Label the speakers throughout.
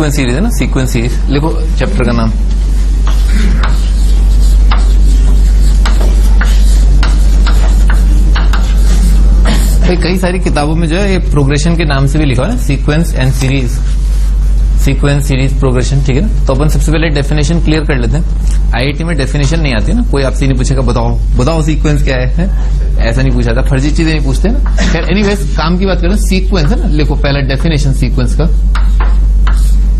Speaker 1: Sequence series है ना, sequence series लिखो चैप्टर का नाम। कई सारी किताबों में जो है ये प्रोग्रेशन के नाम से भी लिखा है ना, sequence and series, sequence series progression, ठीक है ना। तो अपन सबसे पहले डेफिनेशन क्लियर कर लेते हैं। आईआईटी में डेफिनेशन नहीं आती ना, कोई आपसे नहीं पूछेगा बताओ सीक्वेंस क्या है? ऐसा नहीं पूछा था, फर्जी चीजें नहीं पूछते ना। खैर एनीवेज काम की बात करें, सीक्वेंस है ना, लिखो पहला डेफिनेशन सीक्वेंस का।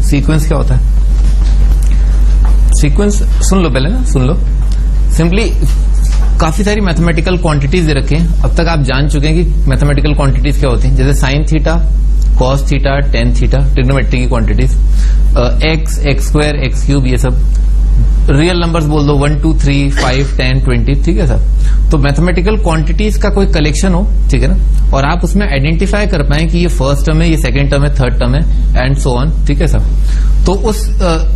Speaker 1: सीक्वेंस क्या होता है? सीक्वेंस सुन लो पहले ना, सुन लो। सिंपली काफी सारी मैथमेटिकल क्वांटिटीज दे रखे हैं। अब तक आप जान चुके हैं कि मैथमेटिकल क्वांटिटीज क्या होती हैं, जैसे sine theta, cos theta, tan theta, trigonometry की quantities, x, x square, x cube, ये सब रियल नंबर्स बोल दो, 1 2 3 5 10 20, ठीक है सर। तो मैथमेटिकल क्वांटिटीज का कोई कलेक्शन हो, ठीक है ना, और आप उसमें आइडेंटिफाई कर पाए कि ये फर्स्ट टर्म है, ये सेकंड टर्म है, थर्ड टर्म है, एंड सो ऑन, ठीक है सर। तो उस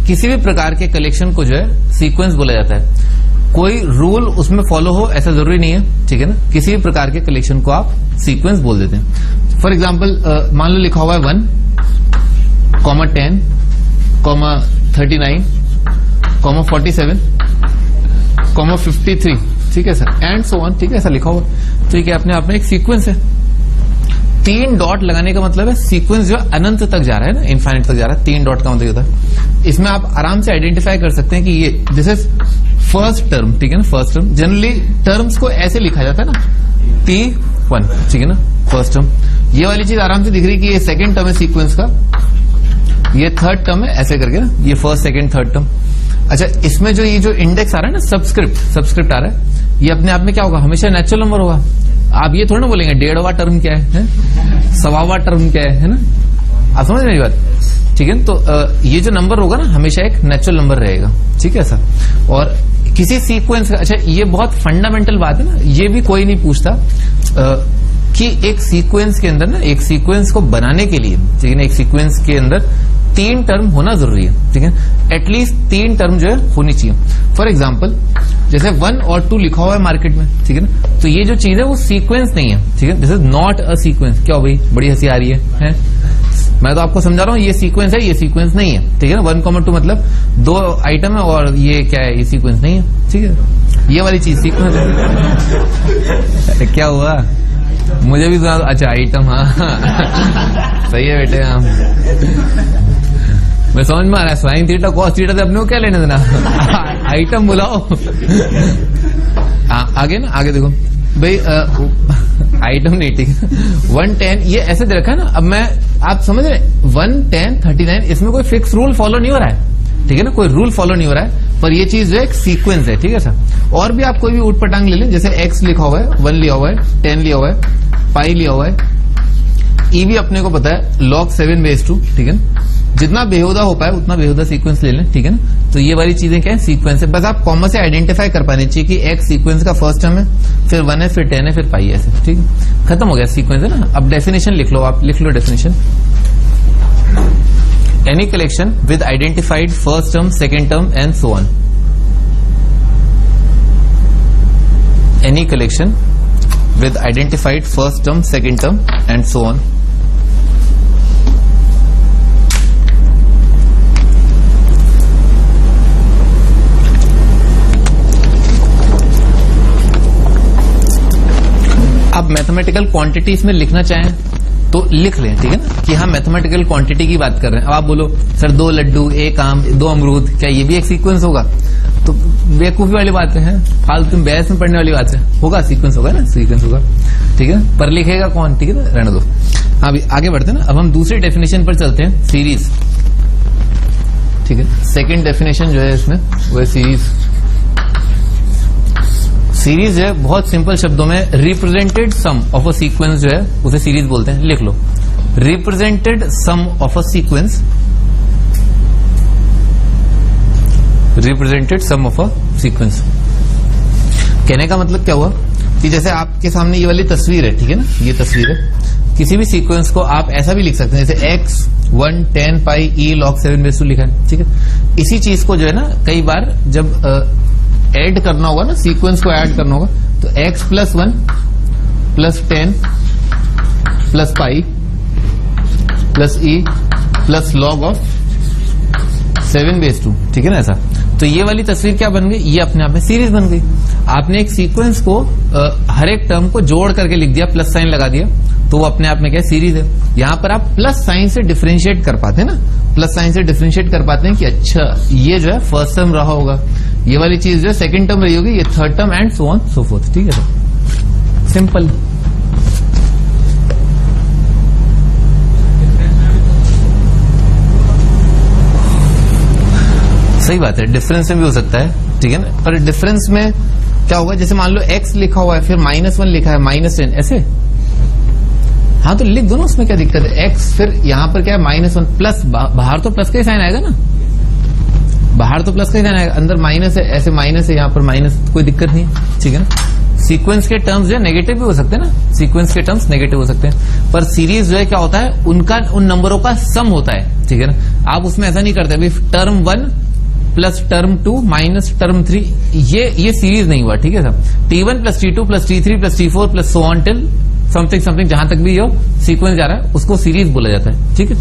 Speaker 1: किसी भी प्रकार के कलेक्शन को जो है सीक्वेंस बोला जाता है। कोई रूल उसमें फॉलो हो ऐसा जरूरी नहीं है, ठीक है ना। किसी भी प्रकार के कलेक्शन को आप सीक्वेंस बोल देते हैं। फॉर एग्जाम्पल मान लो लिखा हुआ है 1, 10, 39, 47, 53, ठीक है सर, एंड सो ऑन, ठीक है, ऐसा लिखा हुआ। तो ये अपने आप में एक सीक्वेंस है। 3 डॉट लगाने का मतलब है सीक्वेंस जो अनंत तक जा रहा है ना, इनफाइनाइट तक जा रहा है। 3 डॉट का मतलब होता है, इसमें आप आराम से आइडेंटिफाई कर सकते हैं कि ये दिस इज फर्स्ट टर्म, ठीक है ना, फर्स्ट टर्म। जनरली टर्म्स को ऐसे लिखा जाता है ना, T1, ठीक है ना, फर्स्ट टर्म। ये वाली चीज आराम से दिख रही कि ये सेकंड टर्म है सीक्वेंस का, ये थर्ड टर्म है, ऐसे करके ना, ये फर्स्ट सेकंड थर्ड टर्म। अच्छा, इसमें जो ये जो इंडेक्स आ रहा है ना, सब्सक्रिप्ट आ रहा है, ये अपने आप में क्या होगा? हमेशा नेचुरल नंबर होगा। आप ये थोड़ा ना बोलेंगे 1.5वां टर्म क्या है, 1.25वां टर्म क्या है ना। आप समझ मेरी बात, ठीक है। तो ये जो नंबर होगा ना, हमेशा एक नेचुरल नंबर रहेगा, ठीक है सर। और किसी सीक्वेंस का, अच्छा ये बहुत फंडामेंटल बात है ना, ये भी कोई नहीं पूछता कि एक सीक्वेंस के अंदर ना, एक सीक्वेंस को बनाने के लिए, ठीक है ना, एक सीक्वेंस के अंदर 3 टर्म होना जरूरी है, ठीक है। एटलीस्ट 3 टर्म जो है होनी चाहिए। फॉर एग्जाम्पल जैसे 1 और 2 लिखा हुआ है मार्केट में, ठीक है ना, तो ये जो चीज है वो सीक्वेंस नहीं है, ठीक है। This is not a sequence. क्या हो भाई, बड़ी हंसी आ रही है? मैं तो आपको समझा रहा हूँ, ये सीक्वेंस है, ये सीक्वेंस नहीं है, ठीक है ना। 1, 2 मतलब 2 आइटम है और ये क्या है, ये सीक्वेंस नहीं है, ठीक है। ये वाली चीज सीक्वेंस है। क्या हुआ, मुझे भी सुना। अच्छा आइटम, हाँ सही है बेटे, हाँ मैं समझ में आ रहा है। साइन थीटा कॉस थीटा से अपने को क्या लेने देना, आइटम बुलाओ। आगे ना, आगे देखो भाई, आइटम नहीं, ठीक है। 1 10 ये ऐसे दे रखा है ना। अब मैं, आप समझ रहे, 1 10 39, इसमें कोई फिक्स रूल फॉलो नहीं हो रहा है, ठीक है ना, कोई रूल फॉलो नहीं हो रहा है, पर ये चीज जो है एक सीक्वेंस है, ठीक है सर। और भी आप कोई भी ऊट पटांग ले लें, जैसे एक्स लिखा हुआ है, 1 लिया हुआ है, 10 लिया हुआ है, पाई लिया हुआ है, ई भी अपने को पता है, log 7/2, ठीक है ना। जितना बेहुदा हो पाए उतना बेहुदा सीक्वेंस ले लें, ठीक है ना। तो ये वाली चीजें क्या है, सीक्वेंस है। बस आप कॉमन से आइडेंटिफाई कर पाने चाहिए कि एक्स सीक्वेंस का फर्स्ट टर्म है, फिर 1 है, फिर 10 है, फिर पाई ऐसे, ठीक है, खत्म हो गया सीक्वेंस, है ना। अब डेफिनेशन लिख लो, आप लिख लो definition. Any collection with identified first term, second term and so on. Any collection with identified first term, second term and so on. अब मैथमेटिकल क्वांटिटीज में लिखना चाहें तो लिख लें, ठीक है ना, कि हम मैथमेटिकल क्वांटिटी की बात कर रहे हैं। अब आप बोलो सर 2 लड्डू, 1 आम, 2 अमरूद, क्या ये भी एक सीक्वेंस होगा? तो बेवकूफी वाली बात है, फालतू बहस में पढ़ने वाली बात है। होगा, सीक्वेंस होगा ना, सीक्वेंस होगा, ठीक है, पर लिखेगा कौन, ठीक है ना, रहने दो। अभी आगे बढ़ते हैं ना। अब हम दूसरी डेफिनेशन पर चलते हैं, सीरीज, ठीक है। सेकंड डेफिनेशन जो है इसमें वो है सीरीज। सीरीज है बहुत सिंपल शब्दों में represented sum of a sequence जो है उसे सीरीज बोलते हैं। लिख लो, represented sum of a sequence, represented sum of a sequence. कहने का मतलब क्या हुआ कि जैसे आपके सामने ये वाली तस्वीर है, ठीक है ना, ये तस्वीर है, किसी भी सीक्वेंस को आप ऐसा भी लिख सकते हैं, जैसे x 1 10 पाई e log 7/2 लिखा है, ठीक है। इसी चीज को जो है ना, कई बार जब ऐड करना होगा ना, सीक्वेंस को ऐड करना होगा, तो x + 1 + 10 + pi + e + log of 7/2, ठीक है ना ऐसा। तो ये वाली तस्वीर क्या बन गई, ये अपने आप में सीरीज बन गई। आपने एक सीक्वेंस को हर एक टर्म को जोड़ करके लिख दिया, प्लस साइन लगा दिया, तो वो अपने आप में क्या सीरीज है। यहां पर आप प्लस साइन से डिफरेंशिएट कर पाते हैं ना, प्लस साइन से डिफरेंशिएट कर पाते हैं कि अच्छा ये जो है फर्स्ट टर्म रहा होगा, ये वाली चीज जो है सेकंड टर्म रही होगी, ये third term and so on so fourth, ठीक है सर, सिंपल। सही बात है, डिफरेंस में भी हो सकता है, ठीक है ना। पर डिफरेंस में क्या होगा, जैसे मान लो x लिखा हुआ है फिर -1 लिखा है -10 ऐसे, हाँ तो लिख दो ना, उसमें क्या दिक्कत है। x फिर यहां पर क्या है -1 प्लस, बाहर तो प्लस का ही साइन आएगा ना, बाहर तो प्लस का ही साइन आएगा, अंदर माइनस है, ऐसे माइनस है, यहाँ पर माइनस, कोई दिक्कत नहीं है, ठीक है ना। सीक्वेंस के टर्म्स जो है नेगेटिव भी हो सकते हैं ना, सीक्वेंस के टर्म्स नेगेटिव हो सकते हैं, पर सीरीज जो है क्या होता है, उनका उन नंबरों का सम होता है, ठीक है ना। आप उसमें ऐसा नहीं करते अभी term 1 plus term 2 minus term 3, ये सीरीज नहीं हुआ, ठीक है sir. T1 plus T2 plus T3 plus T4 plus so on till something something, जहां तक भी ये सीक्वेंस जा रहा है उसको सीरीज बोला जाता है, ठीक है।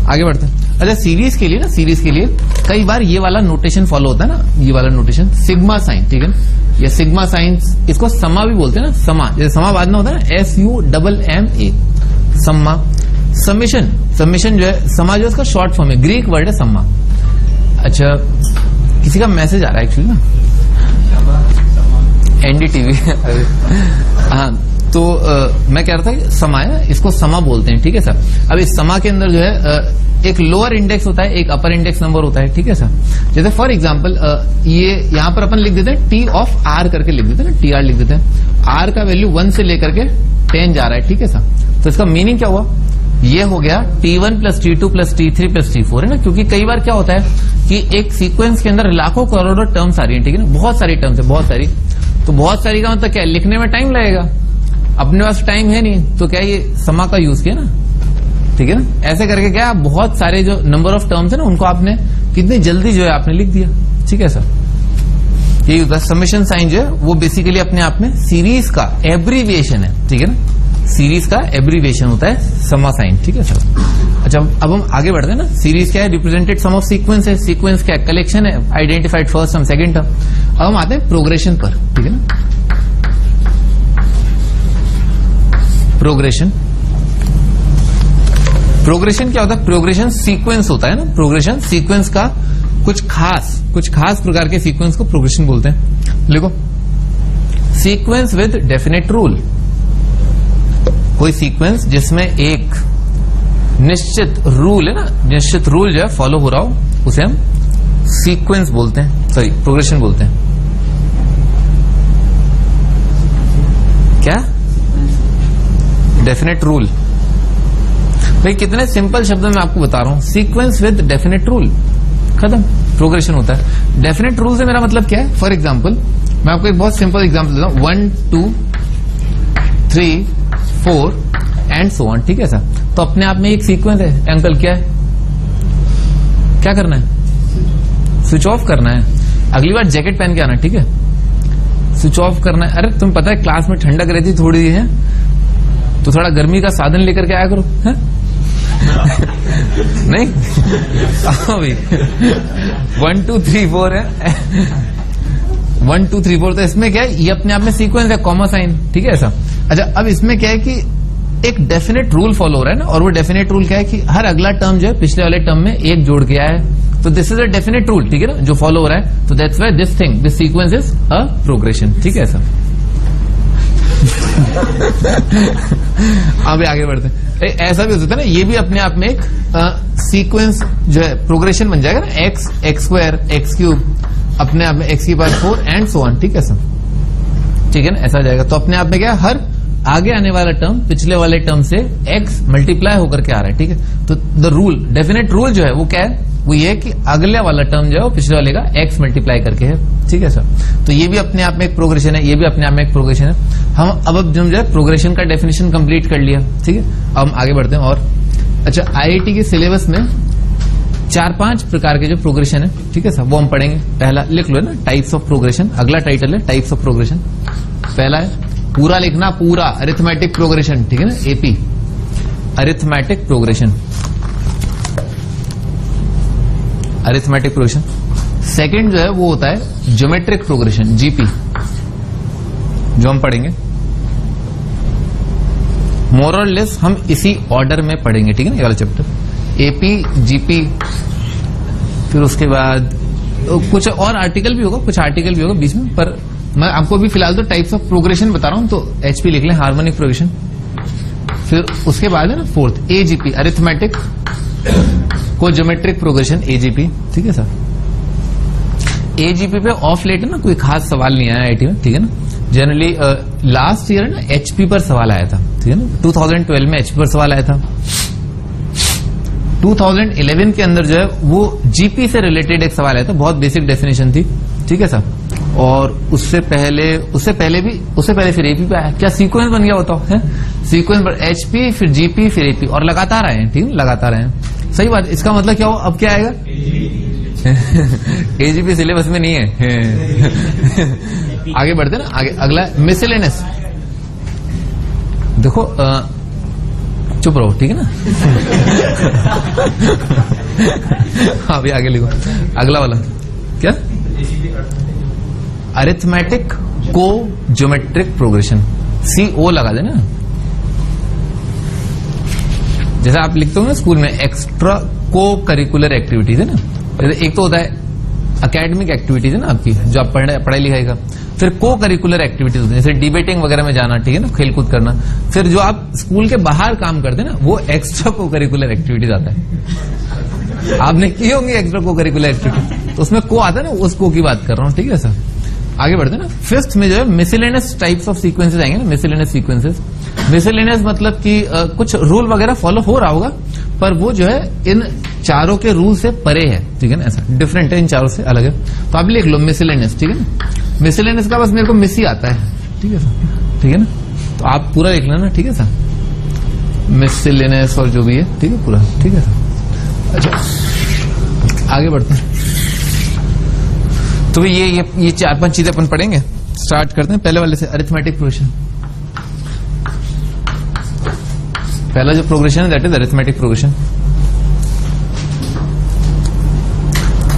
Speaker 1: आगे बढ़ते हैं। अच्छा सीरीज के लिए ना, सीरीज के लिए कई बार ये वाला नोटेशन फॉलो होता है ना, ये वाला नोटेशन सिग्मा साइन, ठीक है ना, ये सिग्मा साइन, इसको समा भी बोलते हैं ना, समा, जैसे समा बाद में होता है ना SUMMA, सम्मा। समेशन, समेशन जो है, समा जो है उसका शॉर्ट फॉर्म है, ग्रीक वर्ड है सम्मा। अच्छा किसी का मैसेज आ रहा है एक्चुअली ना, NDTV हाँ, तो मैं कह रहा था कि समा है, इसको समा बोलते हैं, ठीक है सर। अब इस समा के अंदर जो है एक लोअर इंडेक्स होता है, एक अपर इंडेक्स नंबर होता है, ठीक है सर। जैसे फॉर एग्जांपल ये यहां पर अपन लिख देते हैं T ऑफ R करके लिख देते हैं ना, TR लिख देते हैं। R का वैल्यू 1 से लेकर के 10 जा रहा है, ठीक है सर। तो इसका मीनिंग क्या हुआ, ये हो गया T1 plus T2 plus T3 plus T4, है ना, क्योंकि कई बार क्या होता है कि एक सीक्वेंस के अंदर लाखों करोड़ों टर्म्स आ रही है, ठीक है ना, बहुत सारी टर्म्स है, बहुत सारी। तो बहुत सारी का मतलब क्या है, लिखने में टाइम लगेगा, अपने पास टाइम है नहीं, तो क्या ये समा का यूज किया ना, ठीक है ना। ऐसे करके क्या बहुत सारे जो नंबर ऑफ टर्म्स है ना, उनको आपने कितनी जल्दी जो है आपने लिख दिया, ठीक है सर। ये होता है समेशन साइन जो है, वो बेसिकली अपने आप में सीरीज का एब्रीविएशन है, ठीक है ना, सीरीज का एब्रीविएशन होता है समा साइन, ठीक है सर। अच्छा अब हम आगे बढ़ते हैं ना, सीरीज क्या है, रिप्रेजेंटेड सम ऑफ सीक्वेंस है, सीक्वेंस क्या है, कलेक्शन है, identified first term second term. अब हम आते हैं प्रोग्रेशन पर, ठीक है ना। प्रोग्रेशन, प्रोग्रेशन क्या होता है, प्रोग्रेशन सीक्वेंस होता है ना, प्रोग्रेशन सीक्वेंस का कुछ खास प्रकार के सीक्वेंस को प्रोग्रेशन बोलते हैं। लिखो, सीक्वेंस विद डेफिनेट रूल, कोई सीक्वेंस जिसमें एक निश्चित रूल है ना, निश्चित रूल जो है फॉलो हो रहा हो, उसे हम सीक्वेंस बोलते हैं, सॉरी प्रोग्रेशन बोलते हैं। क्या, डेफिनेट रूल। भाई कितने सिंपल शब्दों में आपको बता रहा हूं, सीक्वेंस विद डेफिनेट रूल, खत्म, प्रोग्रेशन होता है। डेफिनेट रूल से मेरा मतलब क्या है, फॉर एग्जाम्पल मैं आपको एक बहुत सिंपल एग्जाम्पल देता हूं, 1 2 3 4 एंड सो ऑन, ठीक है सर। तो अपने आप में एक सीक्वेंस है। अंकल क्या है, क्या करना है, स्विच ऑफ करना है। अगली बार जैकेट पहन के आना, ठीक है, स्विच ऑफ करना है। अरे तुम पता है क्लास में ठंडक रहती थोड़ी है, तो थोड़ा गर्मी का साधन लेकर के आया करो, है? नहीं 1 2 3 4 है 1 2 3 4, तो इसमें क्या है, ये अपने आप में सीक्वेंस है, कॉमा साइन, ठीक है ऐसा। अच्छा अब इसमें क्या है कि एक डेफिनेट रूल फॉलो हो रहा है ना, और वो डेफिनेट रूल क्या है कि हर अगला टर्म जो है पिछले वाले टर्म में एक जोड़ के आया है, तो this is a definite rule, ठीक है ना, जो फॉलो हो रहा है। तो that's why this thing, this sequence is a progression, ठीक है ऐसा। अभी आगे बढ़ते हैं। ऐसा भी हो सकता है ना, ये भी अपने आप में एक सीक्वेंस जो है प्रोग्रेशन बन जाएगा ना, एक्स स्क्वायर एक्स क्यूब, अपने आप में एक्स की पावर 4 एंड सो ऑन, ठीक है सर, ठीक है ना, ऐसा जाएगा। तो अपने आप में क्या, हर आगे आने वाला टर्म पिछले वाले टर्म से x मल्टीप्लाई होकर के आ रहा है, ठीक है। तो द रूल, डेफिनेट रूल जो है वो क्या है, वो ये है कि अगले वाला टर्म जो है वो पिछले वाले का x मल्टीप्लाई करके है, ठीक है सर। तो ये भी अपने आप में एक प्रोग्रेशन है, ये भी अपने आप में एक प्रोग्रेशन है। हम अब जो है प्रोग्रेशन का डेफिनेशन कंप्लीट कर लिया, ठीक है। अब हम आगे बढ़ते हैं। और अच्छा IIT के सिलेबस में 4-5 प्रकार के जो प्रोग्रेशन है, ठीक है सर, वो हम पढ़ेंगे। पहला लिख लो ना, टाइप्स ऑफ प्रोग्रेशन, अगला टाइटल है टाइप्स ऑफ प्रोग्रेशन। पहला है पूरा लिखना, पूरा अरिथमेटिक प्रोग्रेशन, ठीक है ना, AP arithmetic progression. Arithmetic progression. Second जो है वो होता है ज्योमेट्रिक प्रोग्रेशन, जीपी, जो हम पढ़ेंगे मोर और लेस हम इसी ऑर्डर में पढ़ेंगे, ठीक है ना, ये वाला चैप्टर एपी जीपी। फिर उसके बाद कुछ और आर्टिकल भी होगा, कुछ आर्टिकल भी होगा बीच में, पर मैं आपको अभी फिलहाल तो टाइप्स ऑफ प्रोग्रेशन बता रहा हूं, तो एचपी लिख लें, हार्मोनिक प्रोग्रेशन। फिर उसके बाद है ना फोर्थ एजीपी, अरिथमेटिक को ज्योमेट्रिक प्रोग्रेशन, एजीपी, ठीक है सर। एजीपी पे ऑफ लेट है ना कोई खास सवाल नहीं आया आईटी में, ठीक है ना। जनरली लास्ट ईयर ना एचपी पर सवाल आया था, ठीक है ना, 2012 में एचपी पर सवाल आया था। 2011 के अंदर जो है वो जीपी से रिलेटेड एक सवाल आया था, बहुत बेसिक डेफिनेशन थी, ठीक है सर। और उससे पहले फिर एपी पे आया, क्या सीक्वेंस बन गया बताओ, है सीक्वेंस पर एचपी फिर जीपी फिर एपी, और लगातार आए हैं, ठीक है, लगातार आए हैं, सही बात। इसका मतलब क्या हो, अब क्या आएगा, एजीपी सिलेबस में नहीं है। आगे बढ़ते ना, आगे अगला मिसलेनियस। देखो चुप रहो, ठीक है ना। हाँ अभी आगे लिखो, अगला वाला क्या, अरिथमेटिक को ज्योमेट्रिक प्रोग्रेशन, CO लगा देना। जैसे आप लिखते हो ना स्कूल में एक्स्ट्रा को करिकुलर एक्टिविटीज, है ना, एक तो होता है एकेडमिक एक्टिविटीज है ना आपकी, जो आप पढ़ाई लिखाई का, फिर को करिकुलर एक्टिविटीज होती है, जैसे डिबेटिंग वगैरह में जाना, ठीक है ना, खेलकूद करना। फिर जो आप स्कूल के बाहर काम करते हैं ना, वो एक्स्ट्रा को करिकुलर एक्टिविटीज आता है। आपने की होंगी एक्स्ट्रा को करिकुलर एक्टिविटी, तो उसमें को आता है ना, उस को की बात कर रहा हूँ, ठीक है सर। आगे बढ़ते ना, फिफ्थ में जो है मिसलेनियस टाइप्स ऑफ सीक्वेंसेस आएंगे ना, मिसलेनियस सीक्वेंसेस। मिसलेनियस मतलब कि कुछ रूल वगैरह फॉलो हो रहा होगा, पर वो जो है इन चारों के रूल से परे है, ठीक है ना, ऐसा डिफरेंट है, इन चारों से अलग है। तो आप लिख लो मिसलेनियस, ठीक है ना। मिसलेनियस का बस मेरे को मिस ही आता है, ठीक है सर, ठीक है ना, तो आप पूरा लिख लेना, ठीक है सर, मिसलेनियस और जो भी है, ठीक है, पूरा, ठीक है सर। अच्छा आगे बढ़ते हैं, तो ये 4-5 चीजें अपन पढ़ेंगे। स्टार्ट करते हैं पहले वाले से, अरिथमेटिक प्रोग्रेशन। पहला जो प्रोग्रेशन है दैट इज अरिथमेटिक प्रोग्रेशन।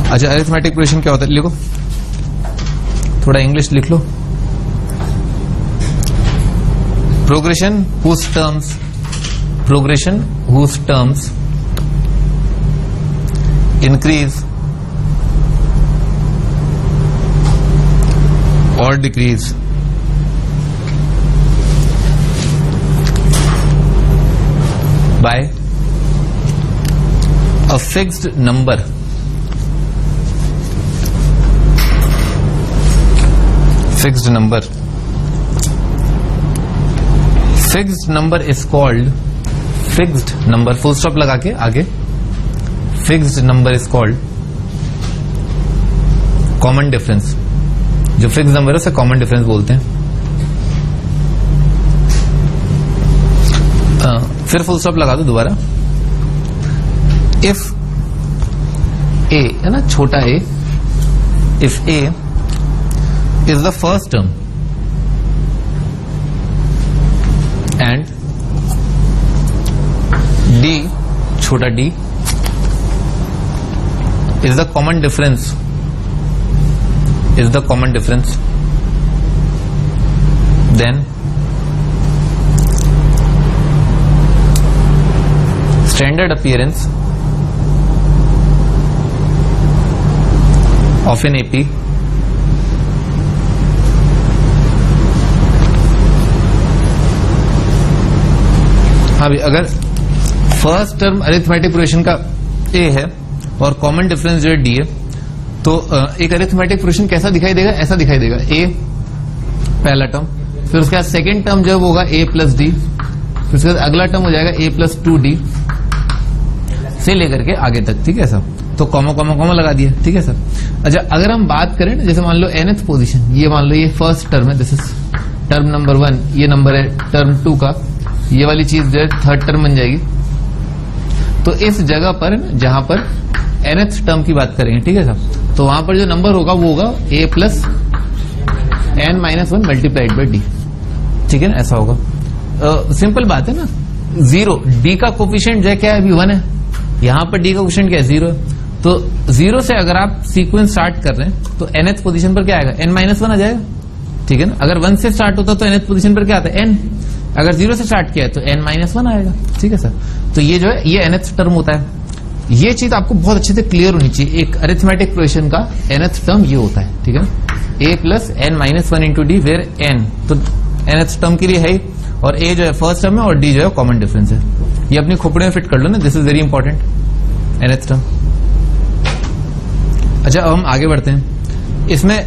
Speaker 1: अच्छा अरिथमेटिक प्रोग्रेशन क्या होता है, लिखो, थोड़ा इंग्लिश लिख लो। Progression whose terms increase or decrease by a fixed number fixed number is called fixed number, full stop लगा के आगे, fixed number is called common difference। जो फिक्स नंबर है उसे कॉमन डिफरेंस बोलते हैं। फिर फुल स्टॉप लगा दो दोबारा। इफ ए है ना, छोटा a, if a is the first term and d, छोटा d, is the common difference, then standard appearance of an AP हाँ भी, अगर फर्स्ट टर्म अरिथमेटिक प्रोग्रेशन का ए है और कॉमन डिफरेंस जो है डी है, तो एक अरिथमेटिक प्रोग्रेशन कैसा दिखाई देगा, ऐसा दिखाई देगा, ए पहला टर्म, फिर उसके बाद सेकेंड टर्म जो होगा ए प्लस डी, फिर उसके बाद अगला टर्म हो जाएगा ए प्लस 2d से लेकर के आगे तक, ठीक है सर। तो कॉमा कॉमा कॉमा लगा दिया, ठीक है सर। अच्छा अगर हम बात करें ना, जैसे मान लो nth पोजीशन, ये मान लो ये फर्स्ट टर्म है, दिस इज टर्म नंबर 1, ये नंबर है टर्म 2 का, ये वाली चीज जो है थर्ड टर्म बन जाएगी। तो इस जगह पर जहां पर nth टर्म की बात करेंगे, ठीक है सर, तो वहां पर जो नंबर होगा वो होगा a plus n-1 multiplied by d, ठीक है ना, ऐसा होगा। सिंपल बात है ना, 0 डी का कोफिशिएंट जो है क्या है, अभी 1 है, यहां पर डी का कोफिशिएंट क्या है, 0 है, तो 0 से अगर आप सीक्वेंस स्टार्ट कर रहे हैं तो nth पोजीशन पर क्या आएगा, n-1 आ जाएगा, ठीक है ना। अगर 1 से स्टार्ट होता तो nth पोजीशन पर क्या आता है, n। अगर 0 से स्टार्ट किया है तो n-1 आएगा, ठीक है सर। तो ये जो है ये nth टर्म होता है। ये चीज आपको बहुत अच्छे से क्लियर होनी चाहिए। एक अरिथमेटिक प्रोग्रेशन का nth टर्म ये होता है, ठीक है ना। a plus n-1 into D, where n तो nth टर्म के लिए है, और a जो है फर्स्ट टर्म है और d जो है कॉमन डिफरेंस है। ये अपनी खोपड़ी में फिट कर लो ना, this is very important, nth term. अच्छा, अब हम आगे बढ़ते हैं। इसमें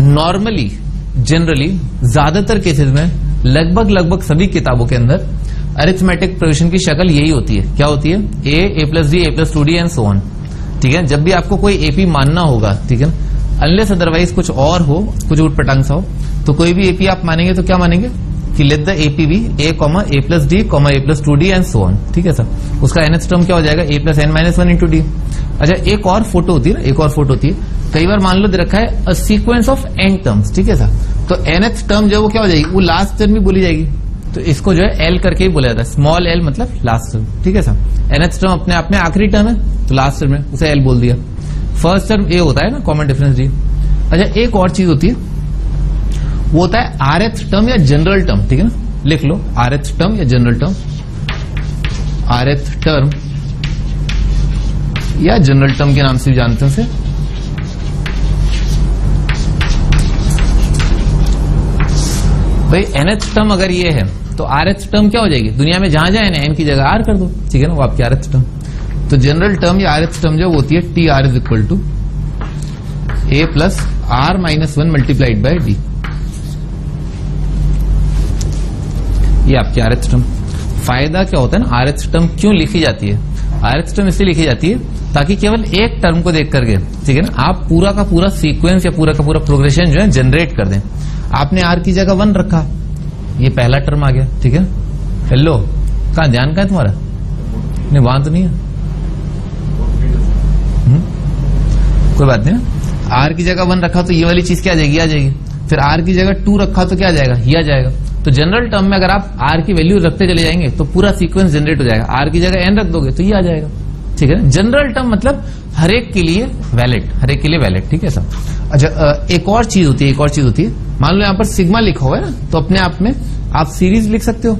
Speaker 1: नॉर्मली जनरली ज्यादातर केसेस में लगभग सभी किताबों के अंदर अरिथमेटिक प्रोग्रेशन की शक्ल यही होती है। क्या होती है, a प्लस डी, a plus 2d and so on, ठीक है। जब भी आपको कोई एपी मानना होगा, ठीक है, अनलेस अदरवाइज कुछ और हो, कुछ उटपटांग सा हो, तो कोई भी एपी आप मानेंगे तो क्या मानेंगे कि let the AP be a plus डी, a plus 2d and so on, ठीक है सर। उसका nth टर्म क्या हो जाएगा, a plus n-1 into d. अच्छा, एक और फोटो होती है ना, एक और फोटो होती है, कई बार मान लो दे रखा है a sequence of n terms, ठीक है सर। तो nth टर्म जो वो क्या हो जाएगी, वो लास्ट टर्म भी बोली जाएगी, तो इसको जो है l करके ही बोला जाता है, स्मॉल l मतलब लास्ट टर्म, ठीक है सर। nth टर्म अपने आप में आखिरी टर्म है, तो लास्ट टर्म है, उसे l बोल दिया। फर्स्ट टर्म a होता है ना, कॉमन डिफरेंस d। अच्छा, एक और चीज होती है, वो होता है rth टर्म या जनरल टर्म, ठीक है ना, लिख लो rth टर्म या जनरल टर्म, rth टर्म या जनरल टर्म के नाम से भी जानते हैं उसे। भाई nth टर्म अगर ये है तो rth टर्म क्या हो जाएगी, दुनिया में जहां जाए ना n की जगह r कर दो, ठीक है ना, वो आपकी rth टर्म। तो जनरल टर्म या rth टर्म जो होती है tr is equal to a plus r-1 multiplied by d, ये आपकी rth टर्म। फायदा क्या होता है ना, rth टर्म क्यों लिखी जाती है, rth टर्म इसलिए लिखी जाती है ताकि केवल एक टर्म को देख करके, ठीक है ना, आप पूरा का पूरा सीक्वेंस या पूरा का पूरा प्रोग्रेशन जो है जनरेट कर दें। आपने r की जगह 1 रखा, ये पहला टर्म आ गया, ठीक है। हेलो, कहां ध्यान का है तुम्हारा, नहीं वहां तो नहीं है, कोई बात नहीं। r की जगह 1 रखा तो ये वाली चीज क्या आ जाएगी, आ जाएगी। फिर r की जगह 2 रखा तो क्या आ जाएगा, ये आ जाएगा। तो जनरल टर्म में अगर आप r की वैल्यू रखते चले जाएंगे तो पूरा सीक्वेंस जनरेट हो जाएगा। r की जगह n रख दोगे तो ये आ जाएगा, ठीक है। जनरल टर्म मतलब हर एक के लिए वैलिड, हर एक के लिए वैलिड, ठीक है सर। अच्छा, एक और चीज होती है, एक और चीज होती है, मान लो यहाँ पर सिग्मा लिखा हुआ है ना, तो अपने आप में आप सीरीज लिख सकते हो,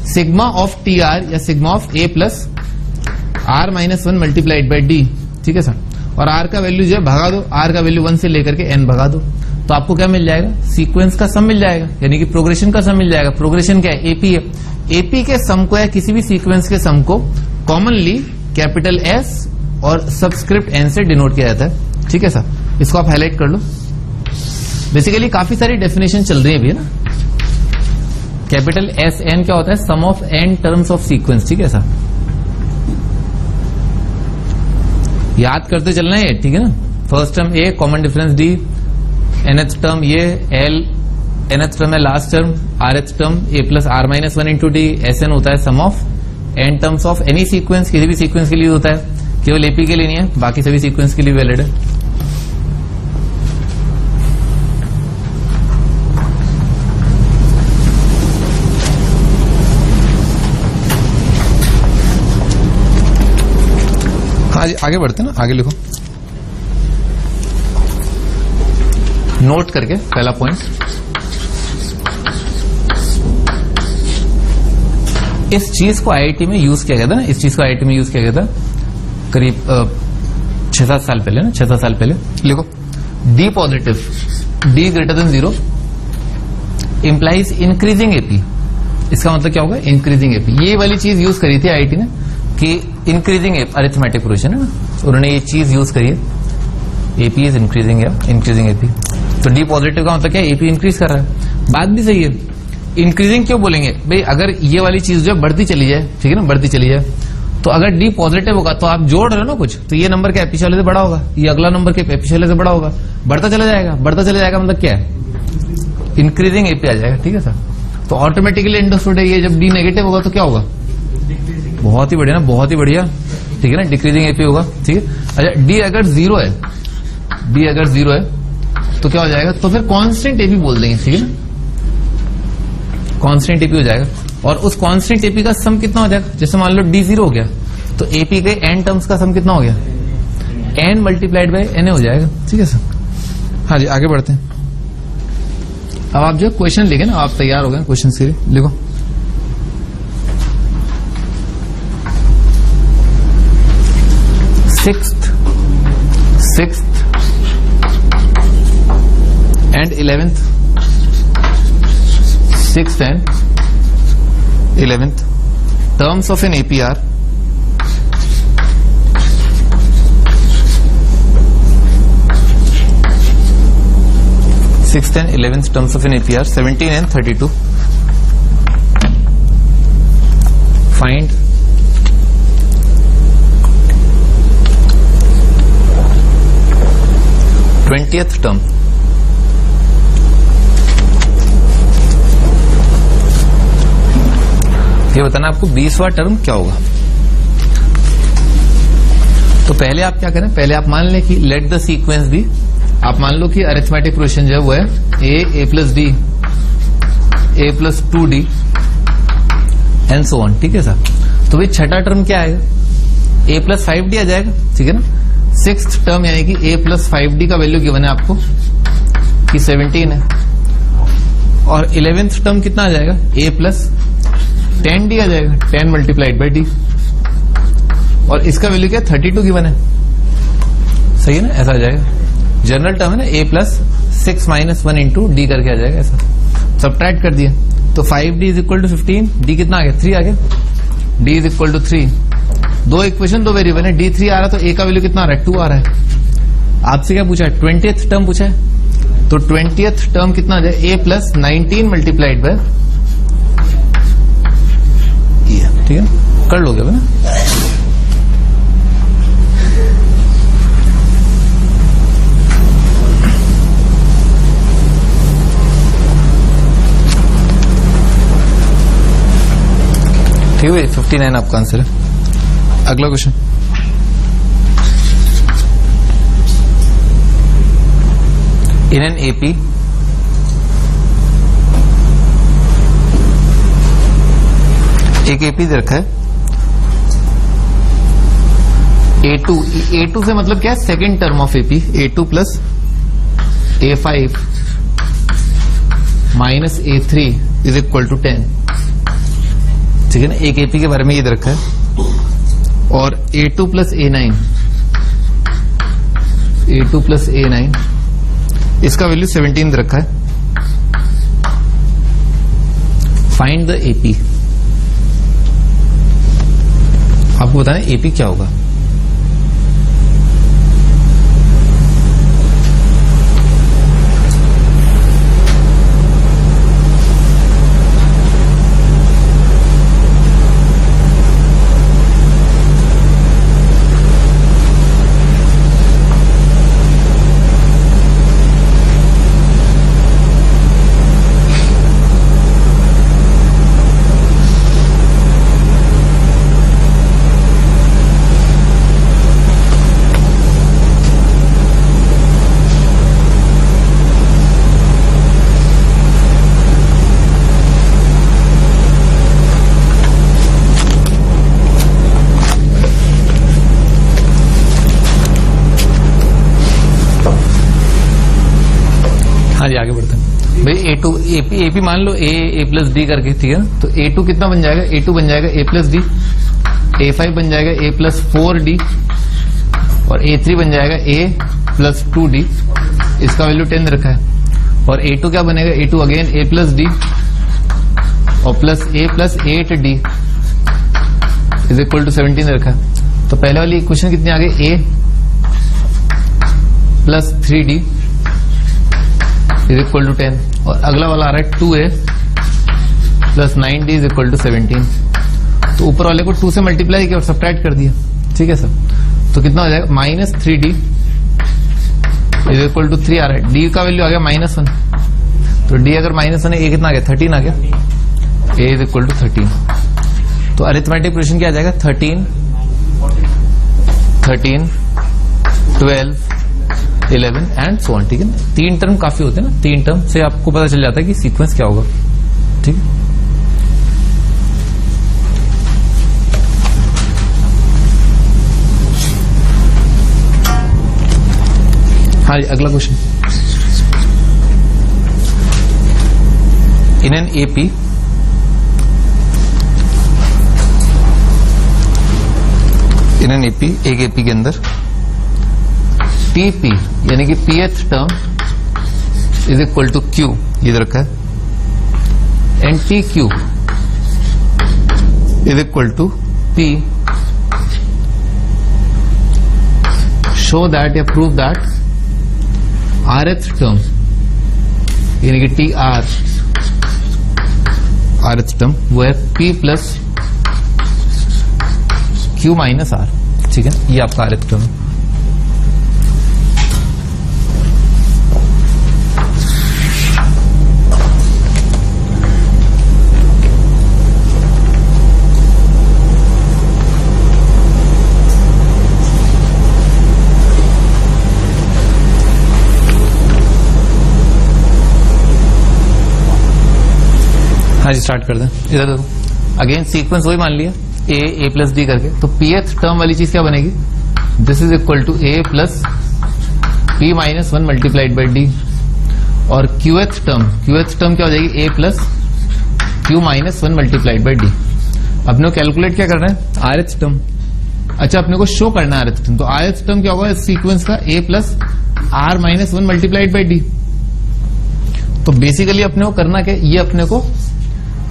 Speaker 1: सिग्मा ऑफ टी आर या sigma of a plus r-1 multiplied by d, ठीक है सर। और r का वैल्यू जो है भगा दो, r का वैल्यू 1 से लेकर के n भगा दो, तो आपको क्या मिल जाएगा, सीक्वेंस का सम मिल जाएगा, यानी कि प्रोग्रेशन का सम मिल जाएगा। प्रोग्रेशन क्या है, एपी है। एपी के सम को या किसी भी सीक्वेंस के सम को कॉमनली कैपिटल S और सबस्क्रिप्ट n से डिनोट किया जाता है, ठीक है सर। इसको आप हाईलाइट कर लो। बेसिकली काफी सारी डेफिनेशन चल रही है अभी ना। कैपिटल S n क्या होता है, sum of n terms of sequence, ठीक है सर। याद करते चलना है, ठीक है ना। First term a, common difference d, nth term ये l, nth टर्म है last term, rth term a plus r-1 into d, Sn होता है sum of n terms of any sequence, किसी भी सीक्वेंस के लिए होता है, केवल एपी के लिए नहीं है, बाकी सभी सीक्वेंस के लिए वैलिड है। हाँ जी, आगे बढ़ते ना, आगे लिखो नोट करके पहला पॉइंट। इस चीज को आईआईटी में यूज किया गया था ना, इस चीज को आईआईटी में यूज किया गया था करीब 6-7 साल पहले ना, 6-7 साल पहले। लिखो D positive, D greater than 0 implies increasing AP. इसका मतलब क्या होगा, इंक्रीजिंग एपी। ये वाली चीज यूज करी थी आईआईटी ने कि इंक्रीजिंग अरिथमेटिक प्रोग्रेशन है ना, उन्होंने ये चीज यूज करी है, एपी इज इंक्रीजिंग या इंक्रीजिंग एपी। तो डी पॉजिटिव का मतलब क्या, एपी इंक्रीज कर रहा है। बात भी सही है, इंक्रीजिंग क्यों बोलेंगे भाई, अगर ये वाली चीज जो बढ़ती चली जाए, ठीक है ना, बढ़ती चली जाए, तो अगर डी पॉजिटिव होगा तो आप जोड़ रहे हो ना कुछ, तो ये नंबर क्या पीछे वाले से बड़ा होगा, ये अगला नंबर के पीछे वाले से बड़ा होगा, बढ़ता चला जाएगा। बढ़ता चला जाएगा मतलब क्या है, इंक्रीजिंग एपी आ जाएगा, ठीक है सर। तो ऑटोमेटिकली अंडरस्टूड है, ये जब डी नेगेटिव होगा तो क्या होगा, बहुत ही बढ़िया ना, बहुत ही बढ़िया, ठीक है ना, डिक्रीजिंग एपी होगा, ठीक है। अच्छा, डी अगर 0 है, डी अगर 0 है तो क्या हो जाएगा, तो फिर कांस्टेंट एपी बोल देंगे, ठीक है ना, कांस्टेंट एपी हो जाएगा। और उस कांस्टेंट एपी का सम कितना हो जाएगा, जैसे मान लो डी 0 हो गया तो एपी के n टर्म्स का सम कितना हो गया, n मल्टीप्लाइड बाय n हो जाएगा। ठीक है सर। हाँ जी आगे बढ़ते हैं। अब आप जो क्वेश्चन लिखे ना, आप तैयार हो गए क्वेश्चन के लिए, लिखो। Sixth and 11th, 6th and 11th terms of an AP are 6th and 11th terms of an AP are 17 and 32. Find twentieth term. ये बताना आपको 20वां टर्म क्या होगा। तो पहले आप क्या करें, पहले आप मान लें कि लेट द सीक्वेंस बी, आप मान लो कि अरिथमेटिक प्रोग्रेशन जो है वो है a plus d, a plus 2d and so on. ठीक है सर। तो भाई छठा टर्म क्या आएगा, ए प्लस 5d आ जाएगा। ठीक है ना। सिक्स्थ टर्म यानी कि ए प्लस 5d का वैल्यू गिवन है आपको कि 17 है। और 11th टर्म कितना आ जाएगा, ए प्लस 10d आ जाएगा, 10 मल्टीप्लाइड बाई डी। और इसका वैल्यू क्या 32 गिवन है। सही है ना, ऐसा आ जाएगा। जनरल टर्म है ना, ए प्लस 6 माइनस 1 इंटू डी करके आ जाएगा ऐसा। सब्ट्रैक्ट कर दिया तो 5d is equal to 15, D कितना आ गया 3 आ गया, डी इज इक्वल टू 3। दो इक्वेशन दो वेरिएबल है, d3 आ रहा तो a का वैल्यू कितना आ रहा है 2 आ रहा है। आपसे क्या पूछा है 20th टर्म पूछा है, तो 20th टर्म कितना आ जाए a प्लस 19 मल्टीप्लाइड बाय, ठीक है कर लोगे ना। ठीक है 59 आपका आंसर है। अगला क्वेश्चन, इन एन एपी एक एपी दे रखा है A2 से मतलब क्या है, second term of AP, A2 plus A5 minus A3 is equal to 10। ठीक है ना। एक एपी के बारे में ये दे रखा है। और A2 plus A9, A2 plus A9 इसका वैल्यू 17 दे रखा है। Find the AP. आपको बताना एपी क्या होगा। हाँ जी आगे बढ़ते हैं भाई। A2 एपी मान लो ए प्लस डी करके, ठीक है। तो A2 कितना बन जाएगा, A2 बन जाएगा A प्लस डी, A5 बन जाएगा A प्लस 4d और A3 बन जाएगा A प्लस 2d। इसका वैल्यू 10 रखा है। और A2 क्या बनेगा, A2 again A plus d और plus A plus 8d is equal to 17 रखा है। तो पहले वाली इक्वेशन कितनी आ गई, A plus 3d is equal to 10 और अगला वाला आ रहा है 2a plus 9d is equal to 17। तो ऊपर वाले को 2 से मल्टीप्लाई किया और सब्ट्रैक्ट कर दिया। ठीक है सर। तो कितना हो जाएगा minus 3d is equal to 3 आ रहा है। d का वैल्यू आ गया -1, तो d अगर -1 है, a कितना आ गया 13 आ गया, a इज इक्वल टू 13। तो अरिथमेटिक प्रोग्रेशन क्या आ जाएगा 13, 12, 11 एंड सो ऑन। ठीक है ना। 3 टर्म काफी होते हैं ना, 3 टर्म से आपको पता चल जाता है कि सीक्वेंस क्या होगा। ठीक है। हाँ जी, अगला क्वेश्चन। इन एन एपी एक एपी के अंदर टीपी यानी कि pth term is equal to Q, ये रखा है, and T Q is equal to P, show that या प्रूव दैट आरएथ टर्म यानी कि टी आरएथ टर्म वो है P plus Q minus R. ठीक है, ये आपका आरएथ टर्म है। हाँ जी, स्टार्ट कर दें। इधर देखो, अगेन सीक्वेंस वही मान लिया, ए प्लस डी करके, तो पीएथ टर्म वाली चीज क्या बनेगी, this is equal to a plus p minus 1 multiplied by d, और क्यूएथ टर्म क्या हो जाएगी, a plus Q minus 1 multiplied by d. अपने को कैलकुलेट क्या करना है, आरएथ टर्म। अच्छा, अपने को शो करना है आरएथ टर्म, तो आरएथ टर्म क्या होगा इस सीक्वेंस का, a plus r minus 1 multiplied by d. तो बेसिकली अपने को करना क्या, ये अपने को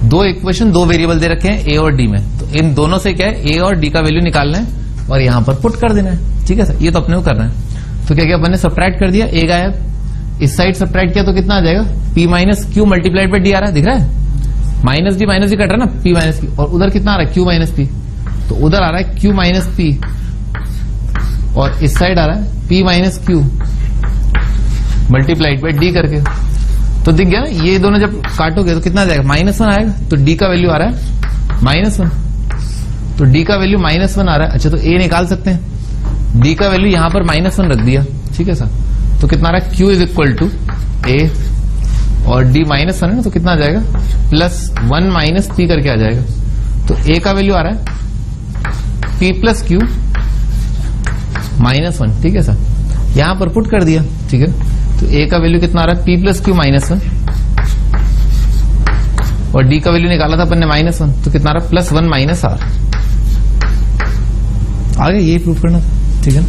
Speaker 1: दो इक्वेशन, दो वेरिएबल दे रखे हैं ए और डी में, तो इन दोनों से क्या है, ए और डी का वैल्यू निकालना है और यहां पर पुट कर देना है। ठीक है सर, ये तो अपने को करना है। तो क्या क्या अपन ने सब्ट्रैक्ट कर दिया, ए गायब, इस साइड सब्ट्रैक्ट किया तो कितना आ जाएगा, p minus q multiplied by d आ रहा है, दिख रहा है, माइनस डी कट रहा है ना, पी माइनस क्यू, और उधर कितना आ रहा है, क्यू माइनस पी, तो उधर आ रहा है क्यू माइनस पी, और इस साइड आ रहा है P minus q multiplied by D करके। तो दिख गया ना, ये दोनों जब काटोगे तो कितना आ जाएगा, -1 आएगा, तो डी का वैल्यू आ रहा है -1, तो डी का वैल्यू -1 आ रहा है। अच्छा, तो ए निकाल सकते हैं, डी का वैल्यू यहां पर -1 रख दिया। ठीक है सर, तो कितना आ रहा है, क्यू इज इक्वल टू ए और डी -1 है ना, तो कितना आ जाएगा, +1 माइनस पी करके आ जाएगा। तो ए का वैल्यू आ रहा है पी प्लस क्यू -1। ठीक है सर, यहां पर पुट कर दिया। ठीक है, तो ए का वैल्यू कितना आ रहा है, पी प्लस क्यू -1, और डी का वैल्यू निकाला था अपन ने -1, तो कितना आ रहा है, +1 माइनस आर। आगे ये प्रूव करना था। ठीक है,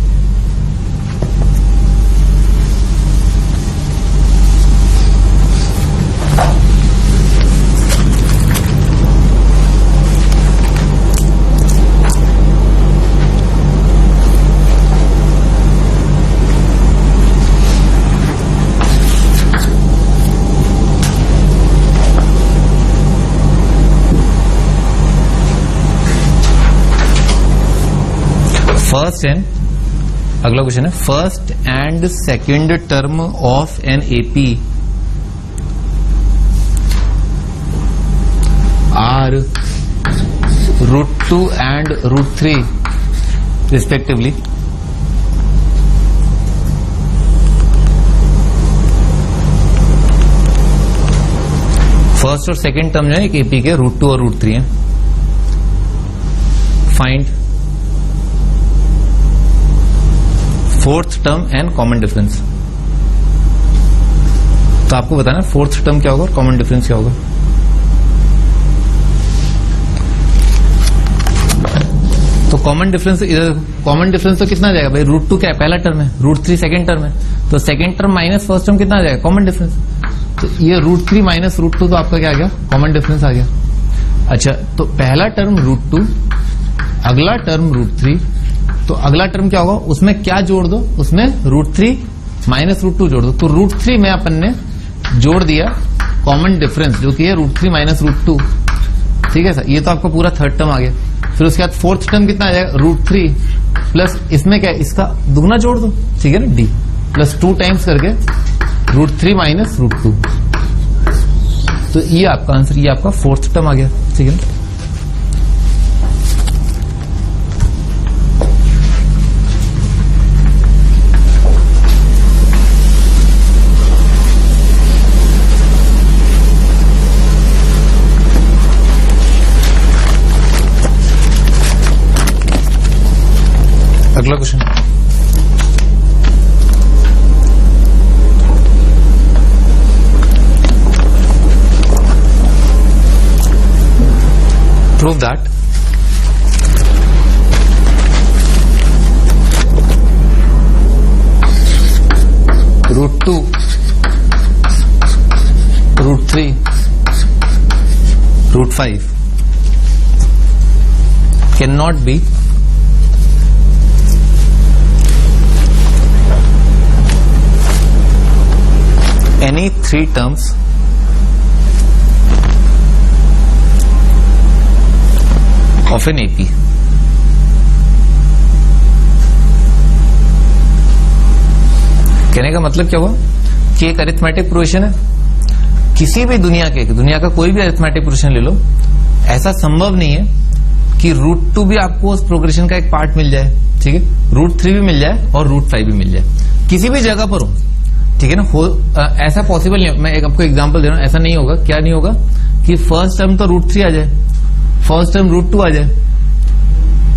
Speaker 1: फर्स्ट एंड, अगला क्वेश्चन है, first and second term of an AP are √2 and √3 respectively. First और सेकेंड टर्म जो है एक एपी के √2 और √3 है। Find fourth term and common difference. तो आपको बताना फोर्थ टर्म क्या होगा और कॉमन डिफरेंस क्या होगा। तो कॉमन डिफरेंस, कॉमन डिफरेंस तो कितना आ जाएगा भाई, √2 क्या है, पहला टर्म है, √3 सेकेंड टर्म है, तो second term minus first term कितना आ जाएगा, कॉमन डिफरेंस। तो ये √3 माइनस √2 तो आपका क्या आ गया, कॉमन डिफरेंस आ गया। अच्छा, तो पहला टर्म √2, अगला टर्म √3, तो अगला टर्म क्या होगा, उसमें क्या जोड़ दो, उसमें √3 माइनस √2 जोड़ दो। तो √3 में अपन ने जोड़ दिया कॉमन डिफरेंस जो कि है √3 माइनस √2। ठीक है सर, ये तो आपका पूरा थर्ड टर्म आ गया। फिर उसके बाद फोर्थ टर्म कितना आ जाएगा, √3 प्लस इसमें क्या है, इसका दुगना जोड़ दो। ठीक है ना, डी प्लस 2 टाइम्स करके √3 माइनस √2। तो ये आपका आंसर, ये आपका फोर्थ टर्म आ गया। ठीक है, अगला question, prove that √2, √3, √5 cannot be any three terms of an AP. कहने का मतलब क्या हुआ कि एक अरिथमेटिक प्रोग्रेशन है, किसी भी दुनिया का कोई भी अरिथमेटिक प्रोग्रेशन ले लो, ऐसा संभव नहीं है कि √2 भी आपको उस प्रोग्रेशन का एक पार्ट मिल जाए, ठीक है, √3 भी मिल जाए और √5 भी मिल जाए, किसी भी जगह पर हो, ठीक है ना। ऐसा पॉसिबल नहीं है। मैं एक आपको एग्जांपल दे रहा हूं, ऐसा नहीं होगा। क्या नहीं होगा कि फर्स्ट टर्म तो √3 आ जाए, फर्स्ट टर्म √2 आ जाए,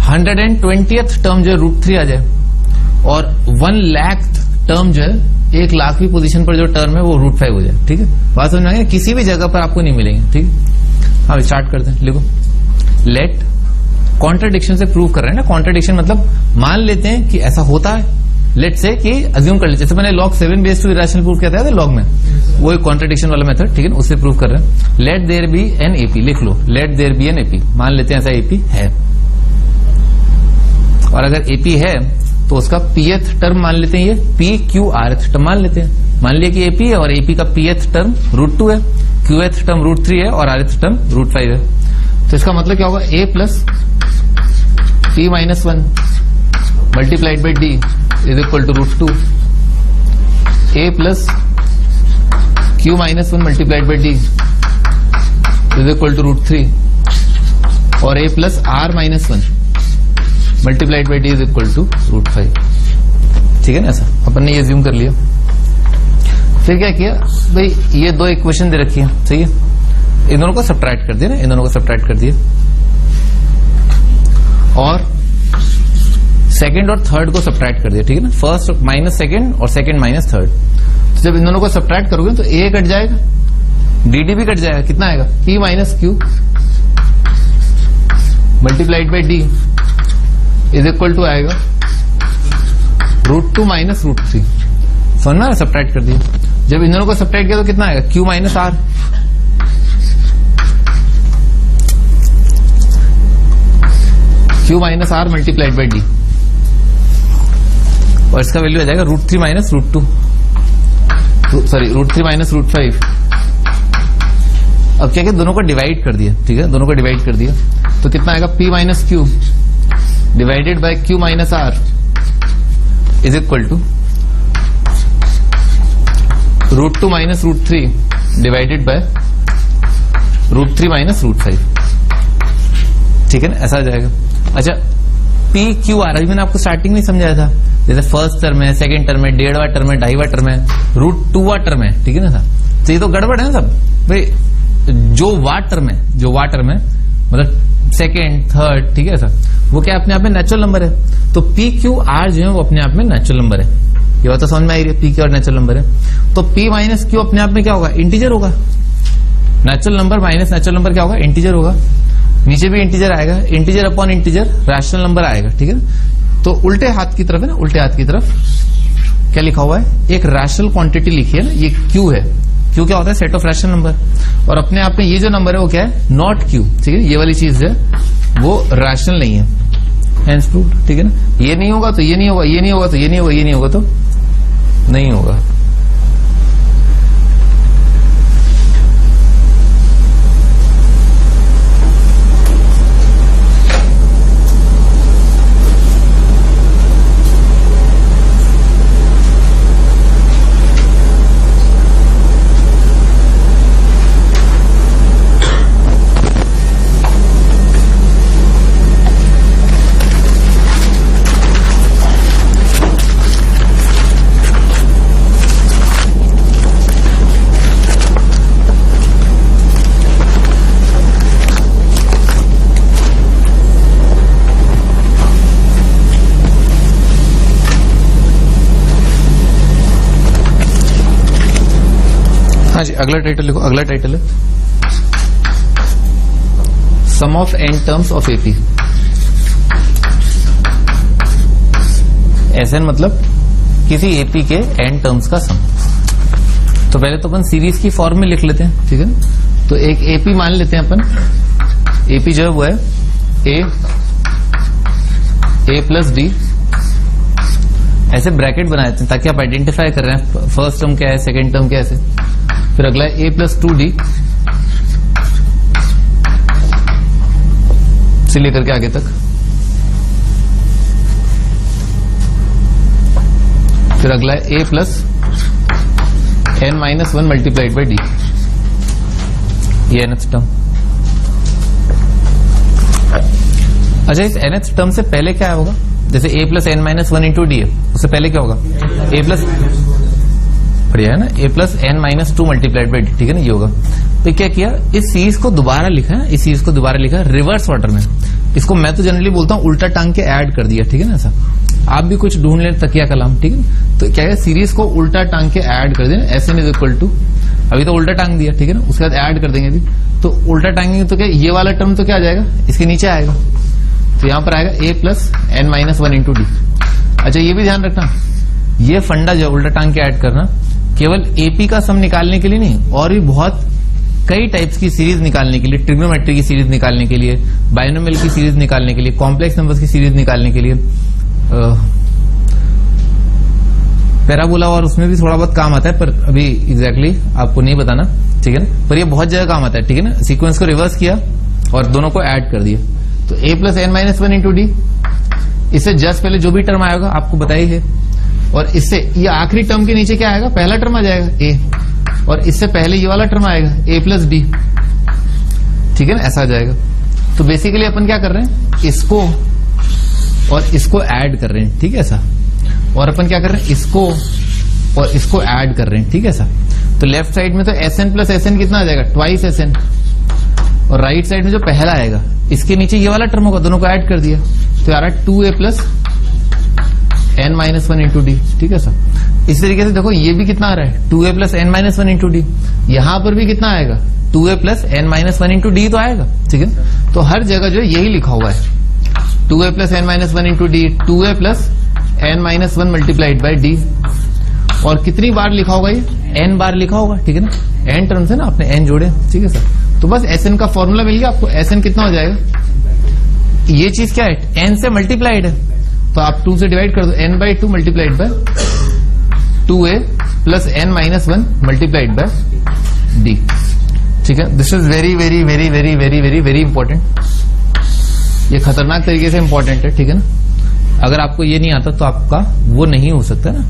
Speaker 1: 120th टर्म जो है √3 आ जाए, और 1 लाख टर्म जो है 1 लाखवीं पोजीशन पर जो टर्म है वो √5 हो जाए, ठीक है। बात समझ में आ गई? किसी भी जगह पर आपको नहीं मिलेंगे, ठीक है। हाँ, स्टार्ट करते हैं। लिखो, लेट, कॉन्ट्राडिक्शन से प्रूव कर रहे हैं ना। कॉन्ट्राडिक्शन मतलब मान लेते हैं कि ऐसा होता है, लेट से कि अज्यूम कर लेते, जैसे मैंने log 7 base two irrational proof किया था लॉग में, वो एक कॉन्ट्राडिक्शन वाला मेथड, ठीक है, उससे प्रूव कर रहे हैं। Let there be an AP, लिख लो, let there be an AP, मान लेते हैं ऐसा एपी है, और अगर एपी है तो उसका pth टर्म मान लेते हैं, ये pqrth टर्म मान लेते हैं। मान लिया कि एपी है और एपी का pth टर्म √2 है, qth टर्म √3 है और rth टर्म √5 है। तो इसका मतलब क्या होगा, a plus p minus 1 multiplied by d is equal to √2, a plus q minus 1 multiplied by d is equal to √3, और a plus r minus 1 multiplied by d is equal to √5, ठीक है ना। ऐसा अपन ने ये ज्यूम कर लिया। फिर क्या किया भाई, ये दो इक्वेशन दे रखी है, सही है, इन दोनों को सब्ट्रैक्ट कर दिया ना, इन दोनों को सब्ट्रैक्ट कर दिया, और सेकंड और थर्ड को सब्ट्रैक्ट कर दिया, ठीक है ना। फर्स्ट माइनस सेकंड और सेकंड माइनस थर्ड। तो जब इन दोनों को सब्ट्रैक्ट करोगे तो a कट जाएगा, dd भी कट जाएगा, कितना आएगा, p minus q multiplied by d is equal to आएगा √2 माइनस √3। समझ में, सब्ट्रैक्ट कर दिया। जब इन दोनों को सब्ट्रैक्ट किया तो कितना आएगा, q minus r, q minus r multiplied by d, और इसका वैल्यू आ जाएगा √3 माइनस √2, सॉरी √3 माइनस √5। अब क्या किया, दोनों को डिवाइड कर दिया, ठीक है, दोनों को डिवाइड कर दिया, तो कितना आएगा, p minus q divided by q minus r is equal to √2 minus √3 divided by √3 minus √5, ठीक है ना, ऐसा आ जाएगा। अच्छा, p q r अभी मैंने आपको स्टार्टिंग में समझाया था, जैसे फर्स्ट टर्म है, सेकंड टर्म है, 1.5वां टर्म है, 2.5वां टर्म है, √2वां टर्म है, ठीक है ना सर। तो ये तो गड़बड़ है ना सब भाई, जो वाट टर्म है मतलब सेकंड थर्ड, ठीक है सर, वो क्या अपने आप में नेचुरल नंबर है। तो p q r जो है वो अपने आप में नेचुरल नंबर है, ये बात तो समझ में आई रही है, p q r natural number है। तो p माइनस q अपने आप में क्या होगा, इंटीजर होगा। Natural number minus natural number क्या होगा, इंटीजर होगा। नीचे भी इंटीजर आएगा, integer upon integer rational number आएगा, ठीक है। तो उल्टे हाथ की तरफ है ना, उल्टे हाथ की तरफ क्या लिखा हुआ है, एक रैशनल क्वांटिटी लिखी है ना, ये q है। q क्या होता है, सेट ऑफ रैशनल नंबर, और अपने आप में ये जो नंबर है वो क्या है, नॉट q, ठीक है। ये वाली चीज है वो रैशनल नहीं है, हेंस प्रूव्ड, ठीक है ना। ये नहीं होगा तो ये नहीं होगा, ये नहीं होगा तो ये नहीं होगा, ये नहीं होगा तो नहीं होगा। हाँ जी, अगला टाइटल लिखो, अगला टाइटल है sum of n terms of AP. S n मतलब किसी एपी के एन टर्म्स का सम। तो पहले तो अपन सीरीज की फॉर्म में लिख लेते हैं, ठीक है ना। तो एक एपी मान लेते हैं अपन, एपी जो है वो है ए प्लस डी, ऐसे ब्रैकेट बना देते हैं ताकि आप आइडेंटिफाई कर रहे हैं फर्स्ट टर्म क्या है, सेकेंड टर्म क्या है ऐसे। फिर अगला है ए प्लस 2d से लेकर के आगे तक। फिर अगला है a plus n minus 1 multiplied by d, ये nth टर्म। अच्छा, इस nth टर्म से पहले क्या होगा? जैसे a plus n minus 1 into d है, उससे पहले क्या होगा? a प्लस, बढ़िया है ना, a plus n minus 2 multiplied by d, ठीक है ना, ये होगा। तो क्या किया, इस सीरीज को दोबारा लिखा है, इस सीरीज को दोबारा लिखा है रिवर्स ऑर्डर में। इसको मैं तो जनरली बोलता हूं उल्टा टांग के ऐड कर दिया, ठीक है ना। ऐसा आप भी कुछ ढूंढ लें, तकिया कलाम, ठीक है। तो क्या है, सीरीज को उल्टा टांग के ऐड कर देना, एसएन इज इक्वल टू, अभी तो उल्टा टांग दिया, ठीक है ना, उसके बाद ऐड कर देंगे अभी। तो उल्टा टांगेंगे तो क्या, ये वाला टर्म तो क्या आ जाएगा, इसके नीचे आएगा। तो यहां पर आएगा a plus n minus 1 into d. अच्छा, ये भी ध्यान रखना, ये फंडा जो उल्टा टांग के ऐड करना केवल एपी का सम निकालने के लिए नहीं, और भी बहुत कई टाइप्स की सीरीज निकालने के लिए, ट्रिग्नोमेट्री की सीरीज निकालने के लिए, बाइनोमियल की सीरीज निकालने के लिए, कॉम्प्लेक्स नंबर्स की सीरीज निकालने के लिए, पैराबोला और उसमें भी थोड़ा बहुत काम आता है, पर अभी एग्जैक्टली आपको नहीं बताना, ठीक है ना। पर ये बहुत जगह काम आता है, ठीक है ना। सीक्वेंस को रिवर्स किया और दोनों को ऐड कर दिया। तो a plus n minus 1 into d, इससे जस्ट पहले जो भी टर्म आएगा आपको बताइए है, और इससे ये आखिरी टर्म के नीचे क्या आएगा, पहला टर्म आ जाएगा ए, और इससे पहले ये वाला टर्म आएगा ए प्लस डी, ठीक है ना, ऐसा आ जाएगा। तो बेसिकली अपन क्या कर रहे हैं, इसको और इसको ऐड कर रहे हैं, ठीक है ऐसा। और अपन क्या कर रहे हैं, इसको और इसको ऐड कर रहे हैं, ठीक है ऐसा। तो लेफ्ट साइड में तो एसएन प्लस एसएन कितना आ जाएगा, ट्वाइस एसएन, और राइट साइड में जो पहला आएगा इसके नीचे ये वाला टर्म होगा, दोनों को ऐड कर दिया तो आ रहा है 2a plus n minus 1 into d, ठीक है सर। इस तरीके से देखो ये भी कितना आ रहा है, 2a plus n minus 1 into d. यहां पर भी कितना आएगा, 2a plus n minus 1 into d तो आएगा, ठीक है। तो हर जगह जो है यही लिखा हुआ है, 2a plus n minus 1 into d, 2a plus n minus 1 multiplied by d. और कितनी बार लिखा होगा, ये एन बार लिखा होगा, ठीक है ना, एन टर्म्स है ना, आपने एन जोड़े, ठीक है सर। तो बस एसएन का फॉर्मूला मिल गया आपको। एसएन कितना हो जाएगा, ये चीज क्या है, एन से मल्टीप्लाइड है, तो आप 2 से डिवाइड कर दो, n by 2 multiplied by 2a plus n minus 1 multiplied by d, ठीक है। This is very very very very very very very important, ये खतरनाक तरीके से इंपॉर्टेंट है, ठीक है ना। अगर आपको ये नहीं आता तो आपका वो नहीं हो सकता ना,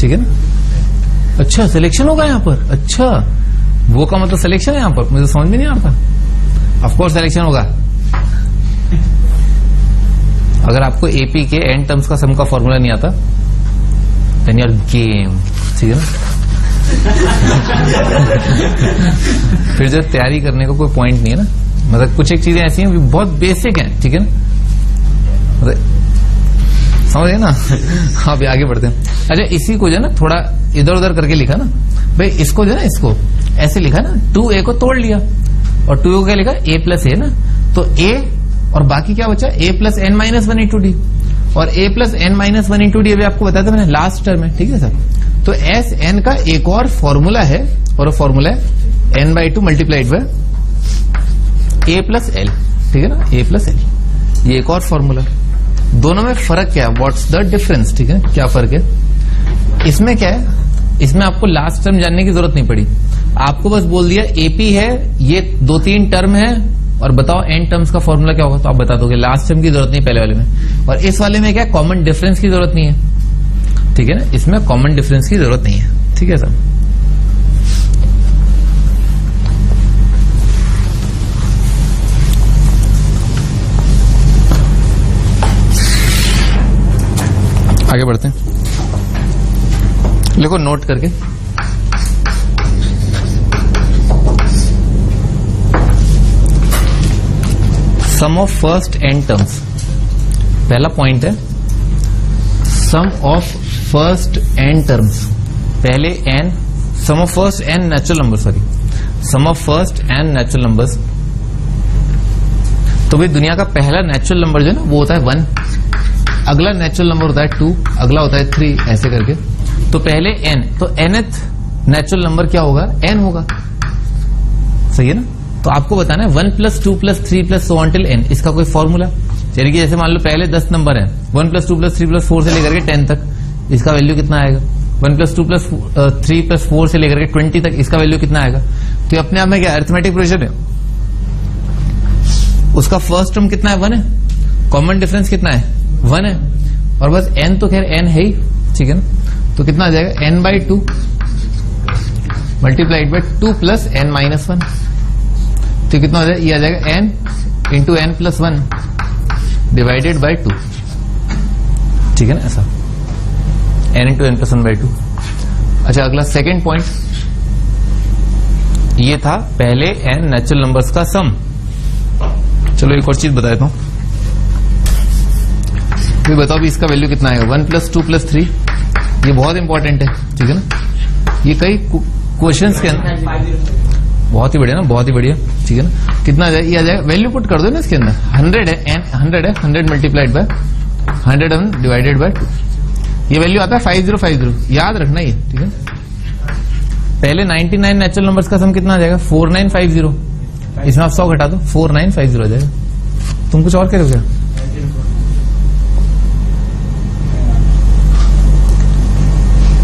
Speaker 1: ठीक है ना। अच्छा, सिलेक्शन होगा यहाँ पर, अच्छा वो का मतलब सिलेक्शन है यहाँ पर, मुझे समझ में नहीं आता। ऑफकोर्स सिलेक्शन होगा, अगर आपको एपी के एन टर्म्स का सम का फॉर्मूला नहीं आता देन योर गेम, ठीक है ना। फिर जो तैयारी करने का कोई पॉइंट नहीं है ना, मतलब कुछ एक चीजें ऐसी हैं बहुत बेसिक हैं, ठीक है ना, मतलब समझ गए ना। हाँ, अभी आगे बढ़ते हैं। अच्छा, इसी को जो है ना थोड़ा इधर उधर करके लिखा ना भाई, इसको जो है ना, इसको ऐसे लिखा ना, 2a को तोड़ लिया और 2a को क्या लिखा, a प्लस ए ना, तो a और बाकी क्या बचा, a plus n minus 1 into d, और a plus n minus 1 into d अभी आपको बताया था मैंने, लास्ट टर्म है, ठीक है सर। तो एस एन का एक और फॉर्मूला है, और वो फॉर्मूला है n by 2 multiplied bye a plus L, ठीक है ना, a प्लस एल, ये एक और फॉर्मूला। दोनों में फर्क क्या है, व्हाट्स द डिफरेंस, ठीक है, क्या फर्क है इसमें, क्या है इसमें आपको लास्ट टर्म जानने की जरूरत नहीं पड़ी, आपको बस बोल दिया एपी है, ये 2-3 टर्म है, और बताओ एन टर्म्स का फॉर्मूला क्या होगा, तो आप बता दोगे। लास्ट टर्म की जरूरत नहीं पहले वाले में, और इस वाले में क्या कॉमन डिफरेंस की जरूरत नहीं है, ठीक है ना, इसमें कॉमन डिफरेंस की जरूरत नहीं है, ठीक है सर। आगे बढ़ते हैं, लिखो नोट करके, sum of first n terms, पहला पॉइंट है sum of first n terms, पहले n, sum of first n natural number, sorry, sum of first n natural numbers तो भाई दुनिया का पहला नेचुरल नंबर जो है ना वो होता है 1, अगला नेचुरल नंबर होता है 2, अगला होता है 3, ऐसे करके। तो पहले n, तो nth नेचुरल नंबर क्या होगा? n होगा, सही है ना। तो आपको बताना है 1 + 2 + 3 + so on till n, इसका कोई फॉर्मूला। यानी कि जैसे मान लो पहले 10 नंबर है, 1 + 2 + 3 + 4 से लेकर के 10 तक, इसका वैल्यू कितना आएगा? 1 + 2 + 3 + 4 से लेकर के 20 तक, इसका वैल्यू कितना आएगा? तो ये अपने आप में क्या अरिथमेटिक प्रोग्रेशन है। उसका फर्स्ट टर्म कितना है? 1 है, कॉमन डिफरेंस कितना है? 1 है, और बस n तो खैर n है ही, ठीक है ना। तो कितना आ जाएगा? n/2 मल्टीप्लाइड बाय 2 + n - 1, तो कितना हो जाएगा? ये आ जाएगा n × n + 1 डिवाइडेड बाय 2, ठीक है ना, ऐसा n × n + 1/2। अच्छा, अगला सेकेंड पॉइंट, ये था पहले n नेचुरल नंबर्स का सम। चलो एक और चीज बता देता हूं, तो बताओ भी इसका वैल्यू कितना आएगा? 1 + 2 + 3, ये बहुत इंपॉर्टेंट है, ठीक है ना। ये कई क्वेश्चंस के अंदर बहुत ही बढ़िया ना, बहुत ही बढ़िया, ठीक है ना। कितना आ जाएगा? ये आ जाएगा, वैल्यू पुट कर दो ना इसके अंदर, 100 है, 100 मल्टीप्लाइड बाय 100 डिवाइडेड बाय 2, ये वैल्यू आता है 5050, याद रखना ये, ठीक है। पहले 99 नेचुरल नंबर्स का सम कितना आ जाएगा? 4950, इसमें आप 100 घटा दो, 4950 आ जाएगा। तुम कुछ और कह रहे हो क्या?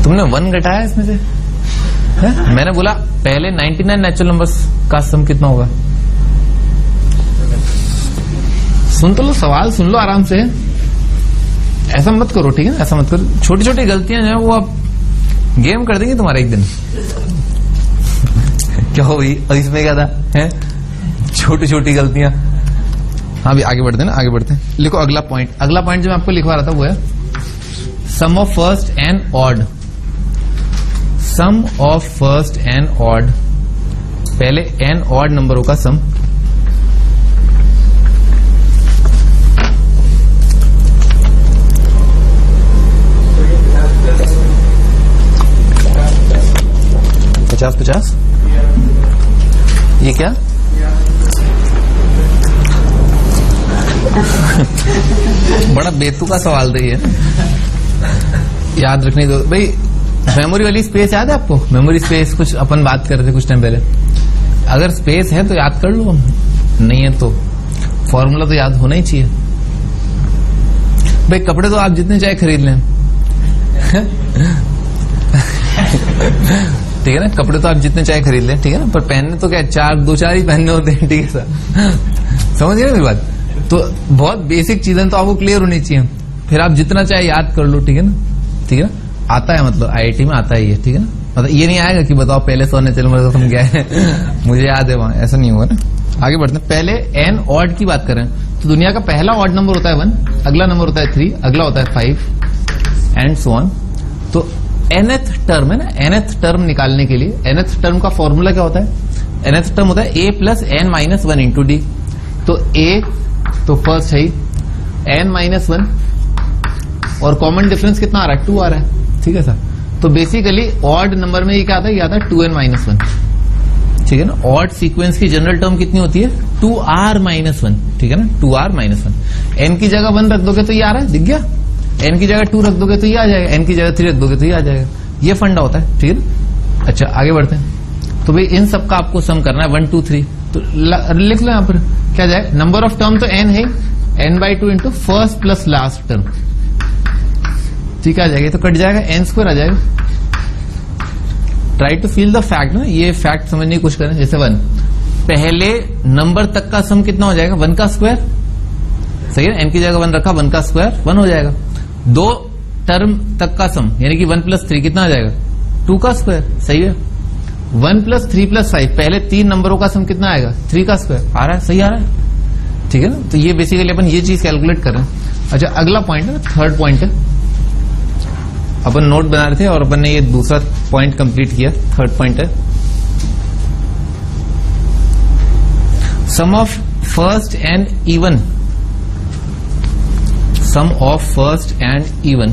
Speaker 1: तुमने 1 घटाया इसमें से है? मैंने बोला पहले 99 नेचुरल नंबर्स का सम कितना होगा। सुन तो लो, सवाल सुन लो आराम से, ऐसा मत करो, ठीक है ना, ऐसा मत करो। छोटी छोटी गलतियां जो है वो आप गेम कर देंगे तुम्हारा एक दिन। क्या हो भाई, और इसमें क्या था? है छोटी छोटी गलतियां। हाँ भी आगे बढ़ते हैं ना, आगे बढ़ते हैं। लिखो अगला पॉइंट। अगला पॉइंट जो मैं आपको लिखवा रहा था वो है sum of first n odd. Sum of first n odd, पहले एन ऑड नंबरों का सम। पचास, ये क्या? बड़ा बेतुका सवाल रही है, याद रखने दो भाई। मेमोरी वाली स्पेस याद है आपको? मेमोरी स्पेस कुछ अपन बात कर रहे थे कुछ टाइम पहले। अगर स्पेस है तो याद कर लो, नहीं है तो फॉर्मूला तो याद होना ही चाहिए भाई। कपड़े तो आप जितने चाहे खरीद लें, ठीक है ना, कपड़े तो आप जितने चाहे खरीद लें, ठीक है ना, पर पहनने तो क्या 2-4 ही पहनने होते हैं, ठीक है सर। समझ गए मेरी बात? तो बहुत बेसिक चीजें तो आपको क्लियर होनी चाहिए, फिर आप जितना चाहे याद कर लो, ठीक है ना, ठीक है ना। आता है मतलब आईआईटी में आता है ये, ठीक है ना। मतलब ये नहीं आएगा कि बताओ पहले 100 नेचुरल नंबर सम क्या है, मुझे याद है वहां, ऐसा नहीं होगा ना। आगे बढ़ते हैं। पहले एन ऑड की बात करें तो दुनिया का पहला ऑड नंबर होता है 1, अगला नंबर होता है 3, अगला होता है 5 एंड सो ऑन। तो nth टर्म है ना, nth टर्म निकालने के लिए nth टर्म का फॉर्मूला क्या होता है? nth टर्म होता है a + n - 1 × d। तो a तो फर्स्ट है ही, n - 1 और कॉमन डिफरेंस कितना आ रहा है? 2 आ रहा है, ठीक है सर। तो बेसिकली ऑड नंबर में ये क्या आता है? ये आता है 2n - 1, ठीक है ना। ऑड सीक्वेंस की जनरल टर्म कितनी होती है? 2r - 1, ठीक है ना, 2r - 1। n की जगह 1 रख दोगे तो ये आ रहा है, दिख गया। n की जगह 2 रख दोगे तो ये आ जाएगा, n की जगह 3 रख दोगे तो ये आ जाएगा। ये फंडा होता है, ठीक है ना। अच्छा आगे बढ़ते हैं। तो भाई इन सब का आपको सम करना है 1 2 3, तो लिख लो यहाँ पर क्या जाए। नंबर ऑफ टर्म तो n है, n/2 into first plus last term, ठीक है, आ जाएगा। तो कट जाएगा, n² आ जाएगा। Try to feel the fact ना, ये फैक्ट समझने की कोशिश करें। जैसे 1 पहले नंबर तक का सम कितना हो जाएगा? 1 का स्क्वायर, सही है। n की जगह 1 रखा, 1 का स्क्वायर 1 हो जाएगा। 2 टर्म तक का सम यानी कि 1 + 3 कितना आ जाएगा? 2 का स्क्वायर, सही है। 1 + 3 + 5 पहले 3 नंबरों का सम कितना आएगा? 3 का स्क्वायर आ रहा है, सही आ रहा है, ठीक है ना। तो ये बेसिकली अपन ये चीज कैलकुलेट कर रहे हैं। अच्छा अगला पॉइंट है, थर्ड पॉइंट है। अपन नोट बना रहे थे और अपन ने ये दूसरा पॉइंट कंप्लीट किया। थर्ड पॉइंट है sum of first n even. Sum of first n even,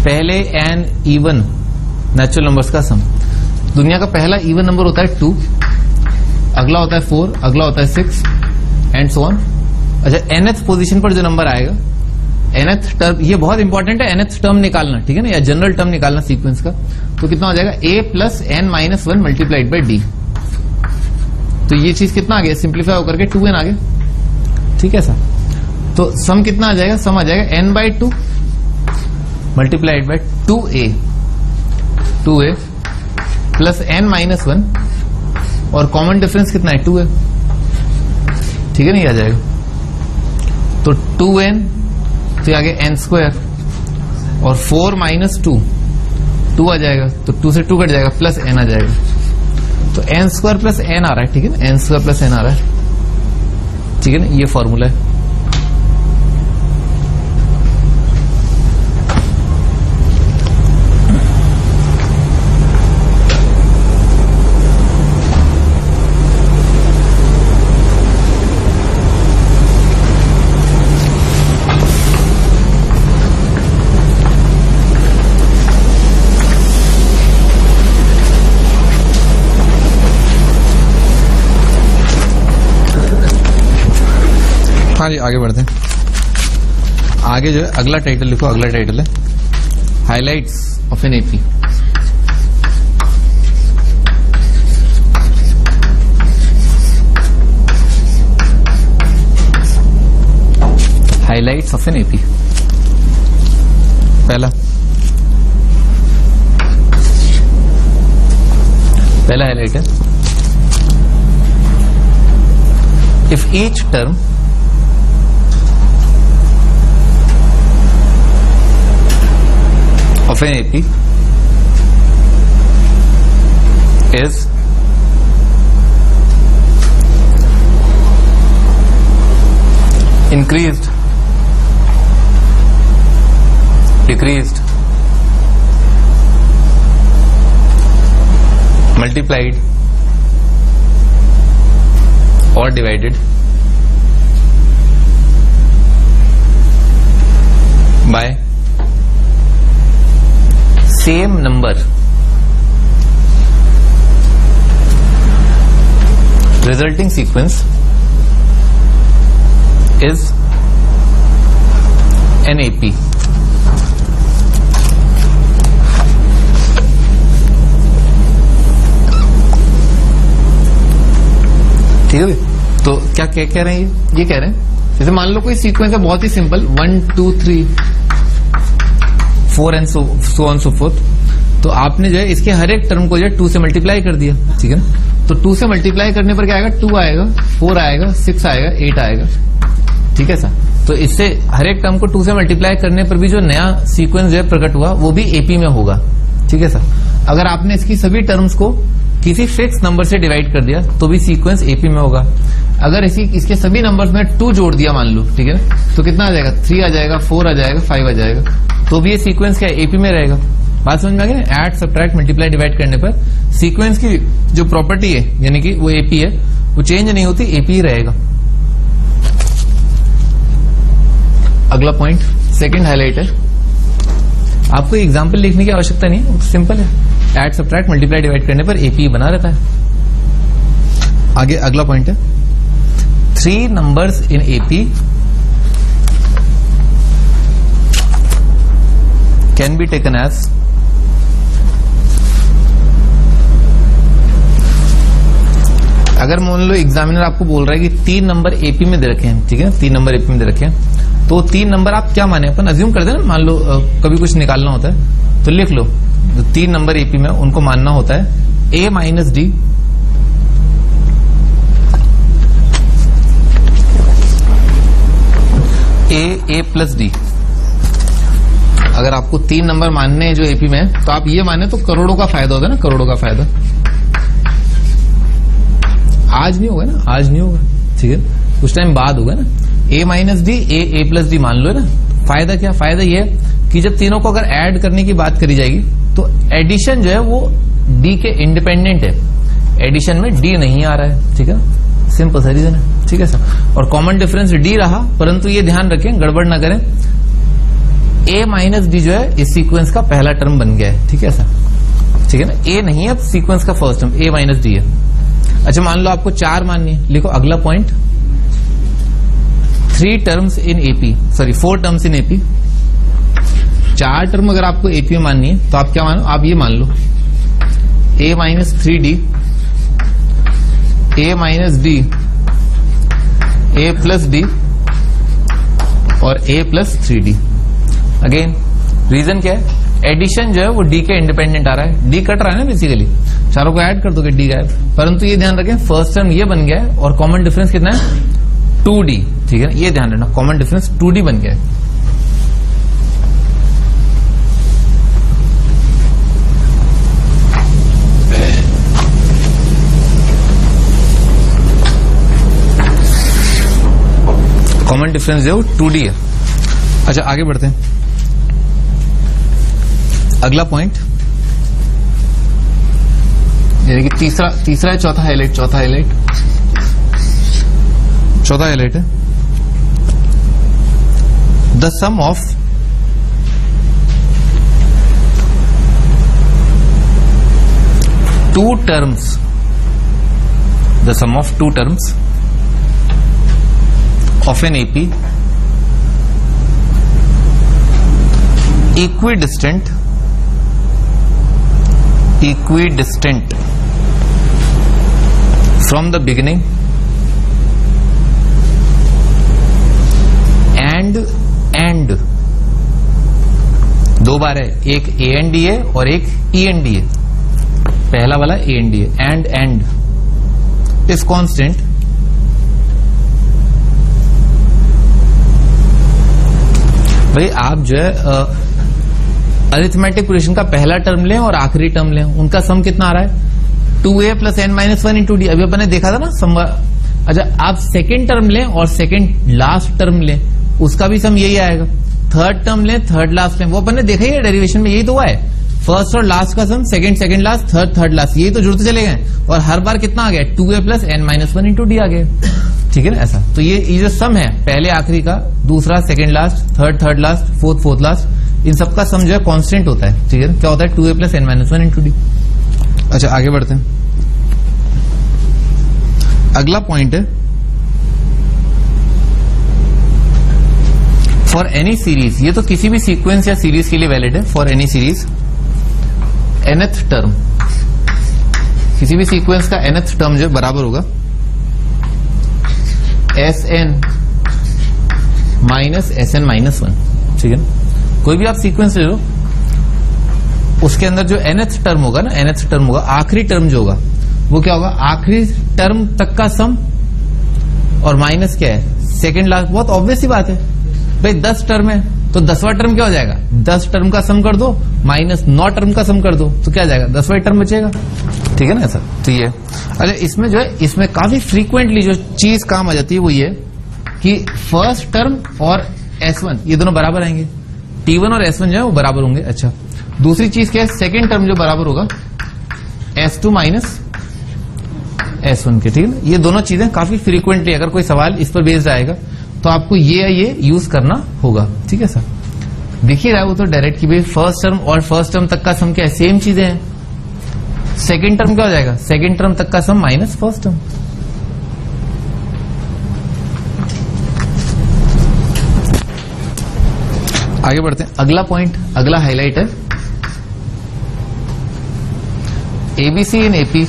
Speaker 1: पहले एंड इवन नेचुरल नंबर्स का सम। दुनिया का पहला इवन नंबर होता है 2, अगला होता है 4, अगला होता है 6 एंड सो ऑन। अच्छा, nth पोजीशन पर जो नंबर आएगा, nth टर्म, ये बहुत इंपॉर्टेंट है, nth टर्म निकालना, ठीक है ना, या जनरल टर्म निकालना सीक्वेंस का। तो कितना हो जाएगा, a plus n minus 1 multiplied by d। तो ये चीज कितना आ गया, सिंप्लीफाई होकर के 2n आ गया, ठीक है सर। तो सम कितना आ जाएगा, सम आ जाएगा n by 2 multiplied by 2a plus n minus 1, और कॉमन डिफरेंस कितना है, 2 है, ठीक है ना, ये आ जाएगा। तो 2n, तो ये आ गया n स्क्वायर, और 4 माइनस 2 आ जाएगा, तो 2 से 2 कट जाएगा, प्लस n आ जाएगा। तो n स्क्वायर प्लस n आ रहा है, ठीक है ना, n स्क्वायर प्लस n आ रहा है, ठीक है ना, ये फॉर्मूला है। हाँ जी, आगे बढ़ते हैं। आगे जो है अगला टाइटल लिखो, अगला टाइटल है highlights of an AP. Highlights of an AP, पहला हाइलाइट है, if each term of an AP is increased, decreased, multiplied or divided by same number resulting sequence is an AP। ठीक है, तो क्या कह रहे हैं, ये कह रहे हैं जैसे मान लो कोई सीक्वेंस है बहुत ही simple, 1 2 3 4 and so on so forth. तो आपने जो है इसके हर एक टर्म को जो है 2 से मल्टीप्लाई कर दिया, ठीक है ना। तो 2 से मल्टीप्लाई करने पर क्या आएगा, 2 आएगा, 4 आएगा, 6 आएगा, 8 आएगा, ठीक है सर। तो इससे हर एक टर्म को 2 से मल्टीप्लाई करने पर भी जो नया सीक्वेंस जो है प्रकट हुआ वो भी एपी में होगा, ठीक है सर। अगर आपने इसकी सभी टर्म्स को किसी फिक्स नंबर से डिवाइड कर दिया तो भी सीक्वेंस एपी में होगा। अगर इसके सभी नंबर्स में 2 जोड़ दिया मान लो, ठीक है ना, तो कितना आ जाएगा, 3 आ जाएगा, 4 आ जाएगा, 5 आ जाएगा, तो भी ये सीक्वेंस क्या एपी में रहेगा। बात समझ में आ गई ना, ऐड सब्ट्रैक्ट मल्टीप्लाई डिवाइड करने पर सीक्वेंस की जो प्रॉपर्टी है यानी कि वो एपी है, वो चेंज नहीं होती, एपी ही रहेगा। अगला पॉइंट, सेकंड हाईलाइट है, आपको एग्जांपल लिखने की आवश्यकता नहीं है, सिंपल है, ऐड सब्ट्रैक्ट मल्टीप्लाई डिवाइड करने पर एपी बना रहता है। आगे अगला पॉइंट है, 3 numbers in AP can be taken as अगर मान लो एग्जामिनर आपको बोल रहा है कि 3 नंबर एपी में दे रखे हैं, ठीक है ना, 3 नंबर एपी में दे रखे हैं, तो 3 नंबर आप क्या माने, अपन अज्यूम कर देना, मान लो कभी कुछ निकालना होता है तो लिख लो, जो 3 नंबर एपी में उनको मानना होता है ए minus D, a plus D. अगर आपको 3 नंबर मानने हैं जो एपी में है तो आप ये माने तो करोड़ों का फायदा होता है ना, करोड़ों का फायदा। आज नहीं होगा ना, आज नहीं होगा, ठीक है, कुछ टाइम बाद होगा ना। ए minus D, a plus D मान लो ना। फायदा क्या, फायदा ये है कि जब तीनों को अगर ऐड करने की बात करी जाएगी तो एडिशन जो है वो डी के इंडिपेंडेंट है, एडिशन में डी नहीं आ रहा है, ठीक है, सिंपल सा रीजन है, ठीक है सर। और कॉमन डिफरेंस डी रहा, परंतु ये ध्यान रखें गड़बड़ ना करें, ए माइनस डी जो है इस सीक्वेंस का पहला टर्म बन गया है, ठीक है सर, ठीक है ना, ए नहीं है अब सीक्वेंस का फर्स्ट टर्म, ए माइनस डी है। अच्छा मान लो आपको 4 माननी है, लिखो अगला point, 3 terms in AP, sorry 4 terms in AP. 4 term अगर आपको एपी में माननी है तो आप क्या मानो, आप ये मान लो a माइनस 3d, a माइनस d, a प्लस d और a plus 3d. Again reason क्या है, एडिशन जो है वो d के इंडिपेंडेंट आ रहा है, d कट रहा है ना बेसिकली, चारों को ऐड कर दोगे d गायब. परंतु ये ध्यान रखें फर्स्ट टर्म ये बन गया है और कॉमन डिफरेंस कितना है 2d. ठीक है, ये ध्यान रखना, कॉमन डिफरेंस 2d बन गया है. कॉमन डिफरेंस जो 2d है. अच्छा आगे बढ़ते हैं. अगला पॉइंट यानी कि तीसरा है, चौथा हाईलाइट है the sum of two terms of an AP equidistant from the beginning and दो बार है, एक A and D है और एक E and D है. पहला वाला A and D है. and is constant भाई आप जो है अरिथमेटिक प्रोग्रेशन का पहला टर्म लें और आखिरी टर्म लें, उनका सम कितना आ रहा है 2a plus n minus 1 into d. अभी अपन ने देखा था ना सम. अच्छा आप सेकेंड टर्म लें और सेकेंड लास्ट टर्म लें, उसका भी सम यही आएगा. थर्ड टर्म लें, थर्ड लास्ट लें, वो अपन ने देखा ही है डेरिवेशन में, यही तो हुआ है. फर्स्ट और लास्ट का सम, सेकेंड लास्ट, थर्ड लास्ट, यही तो जुड़ते चले गए. और हर बार कितना आ गया 2a plus n minus 1 into d आ गया. ठीक है ना ऐसा. तो ये जो सम है पहले आखिरी का, दूसरा second last, third last, fourth last, इन सबका सम जो है कांस्टेंट होता है. ठीक है, क्या होता है 2a plus n minus 1 into d. अच्छा आगे बढ़ते हैं. अगला पॉइंट है फॉर एनी सीरीज. ये तो किसी भी सीक्वेंस या सीरीज के लिए वैलिड है. For any series nth term, किसी भी सीक्वेंस का nth टर्म जो बराबर होगा Sn माइनस Sn माइनस 1. ठीक है ना, कोई भी आप सीक्वेंस ले लो, उसके अंदर जो nth टर्म होगा ना, nth टर्म होगा, आखिरी टर्म जो होगा वो क्या होगा, आखिरी टर्म तक का सम और माइनस क्या है सेकंड लास्ट. बहुत ऑब्वियस सी बात है भाई, 10 टर्म है तो 10वां टर्म क्या हो जाएगा, 10 टर्म का सम कर दो माइनस 9 टर्म का सम कर दो तो क्या जाएगा 10वां टर्म बचेगा. ठीक है ना ऐसा. तो ये अरे इसमें जो है, इसमें काफी फ्रीक्वेंटली जो चीज काम आ जाती है वो ये कि फर्स्ट टर्म और S1 ये दोनों बराबर आएंगे, T1 और S1 जो है वो बराबर होंगे. अच्छा दूसरी चीज क्या है, सेकेंड टर्म जो बराबर होगा S2 माइनस S1 के. ठीक है ना, ये दोनों चीजें काफी फ्रीक्वेंटली अगर कोई सवाल इस पर बेस्ड आएगा तो आपको ये यूज करना होगा. ठीक है सर, दिख ही रहा है वो तो डायरेक्ट कि भाई फर्स्ट टर्म और फर्स्ट टर्म तक का सम क्या है, सेम चीजें हैं. सेकेंड टर्म क्या हो जाएगा, सेकेंड टर्म तक का सम माइनस फर्स्ट टर्म. आगे बढ़ते हैं. अगला पॉइंट, अगला हाईलाइट है एबीसी इन एपी.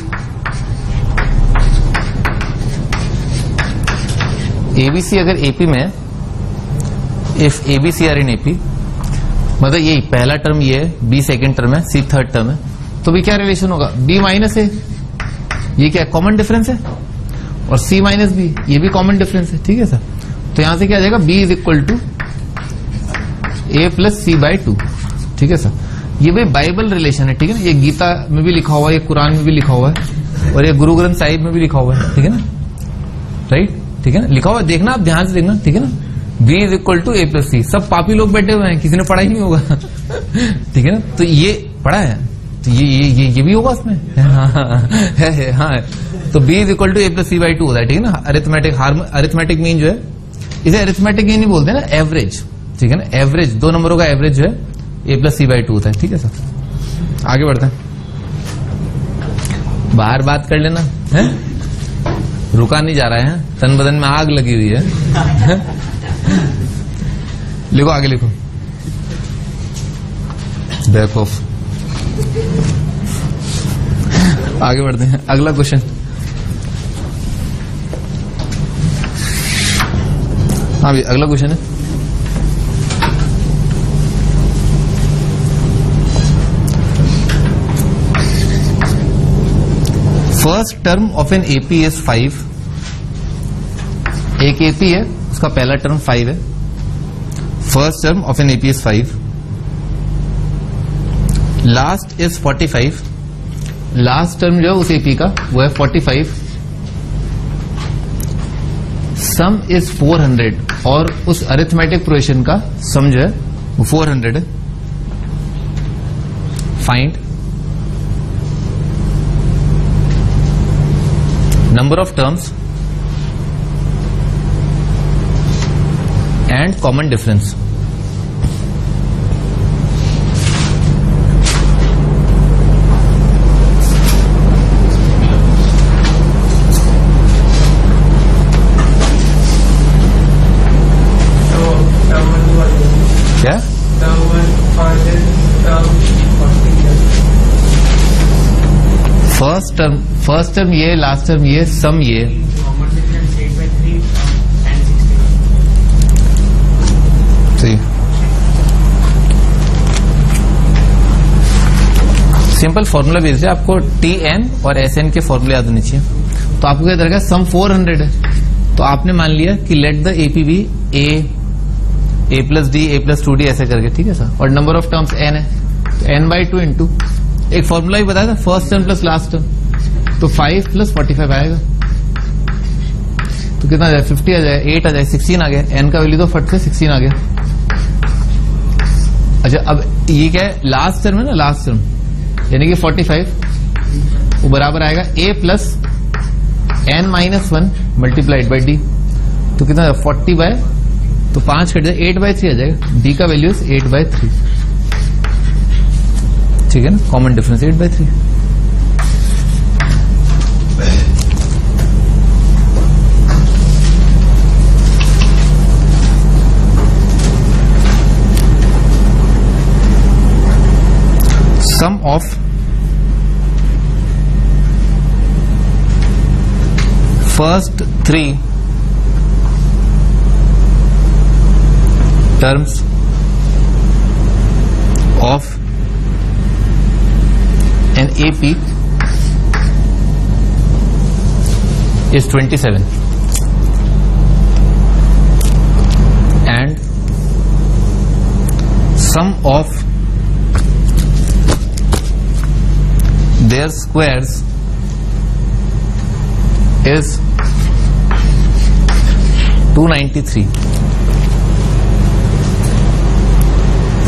Speaker 1: एबीसी अगर एपी में, if ABC are in AP, मतलब यही पहला टर्म ये है, बी सेकेंड टर्म है, सी थर्ड टर्म है, तो भी क्या रिलेशन होगा, बी माइनस ए, ये क्या कॉमन डिफरेंस है, और सी माइनस बी ये भी कॉमन डिफरेंस है. ठीक है सर, तो यहां से क्या आ जाएगा, b is equal to a plus c by 2. ठीक है सर, ये भी बाइबल रिलेशन है. ठीक है ना, ये गीता में भी लिखा हुआ है, ये कुरान में भी लिखा हुआ है, और ये गुरु ग्रंथ साहिब में भी लिखा हुआ है. ठीक है ना, राइट. ठीक है ना, लिखा हुआ है, देखना आप ध्यान से देखना. ठीक है ना, b is equal to a plus c. सब पापी लोग बैठे हुए हैं, किसी ने पढ़ा ही नहीं होगा. ठीक है ना, तो ये पढ़ा है, तो ये भी होगा उसमें. हाँ, तो b is equal to a plus c by 2 होता है. ठीक है ना, अरिथमेटिक मीन जो है, इसे अरिथमेटिक मीन नहीं बोलते ना, एवरेज. ठीक है ना, एवरेज, दो नंबरों का एवरेज जो है ए प्लस सी बाई 2 होता है. ठीक है सर, आगे बढ़ते हैं. बाहर बात कर लेना है, रुका नहीं जा रहा है, तन बदन में आग लगी हुई है. लिखो, आगे लिखो, बेवकूफ। आगे बढ़ते हैं, अगला क्वेश्चन। हाँ भी अगला क्वेश्चन है, first term of an AP is 5। एक एपी है, उसका पहला टर्म 5 है। First term of an AP is 5, last is 45। Last term जो है उस एपी का वो है 45। सम इज 400 और उस अरिथमेटिक प्रोग्रेशन का सम जो है वो 400 है। Find number of terms and common difference. क्या? फर्स्ट टर्म ये, लास्ट टर्म ये, सम ये। सही, सिंपल फॉर्मूला बेस्ड है, आपको टी एन और एस एन के फॉर्मूले याद होने चाहिए। तो आपको क्या रहेगा, सम 400 है, तो आपने मान लिया कि let the AP be a plus d, a plus 2D ऐसे करके, ठीक है सर। और नंबर ऑफ टर्म्स एन है, तो n/2 इंटू एक फॉर्मूला ही बताया था, first term plus last term, तो 5 प्लस 45 आएगा, तो कितना आ जाए, 50 आ जाए, 8 आ जाए, 16 आ गया। एन का वैल्यू तो फट से 16 आ गया। अच्छा, अब ये क्या है, लास्ट टर्म है ना, लास्ट टर्म यानी कि 45, वो बराबर आएगा a plus n-1 multiplied by d, तो कितना 40 बाय, तो 5 कट जाए, 8/3 आ जाएगा। डी का वैल्यू 8/3, ठीक है ना। Common difference 8/3। Sum of first 3 terms of an AP is 27 and sum of their squares is 293.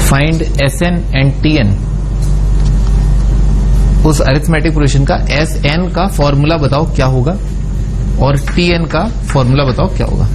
Speaker 1: Find SN and TN. उस अरिथमेटिक प्रोग्रेशन का SN का फॉर्मूला बताओ क्या होगा और TN का फॉर्मूला बताओ क्या होगा।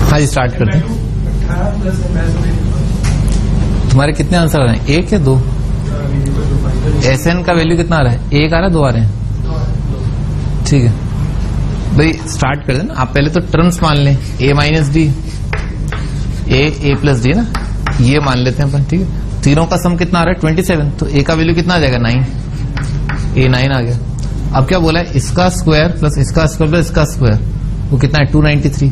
Speaker 1: हाँ जी, स्टार्ट करते हैं। तुम्हारे कितने आंसर आ रहे हैं, 1 या 2? SN का वैल्यू कितना आ रहा है, 1 आ रहा है, 2 आ रहे हैं? ठीक है, भाई स्टार्ट कर देना आप, पहले तो टर्म्स मान लें, a minus D, a plus D ना, ये मान लेते हैं अपन, ठीक है। तीनों का सम कितना आ रहा है 27, तो a का वैल्यू कितना आ जाएगा 9, a 9 आ गया। अब क्या बोला है, इसका स्क्वायर प्लस इसका स्क्वायर प्लस इसका स्क्वायर, वो कितना है 293,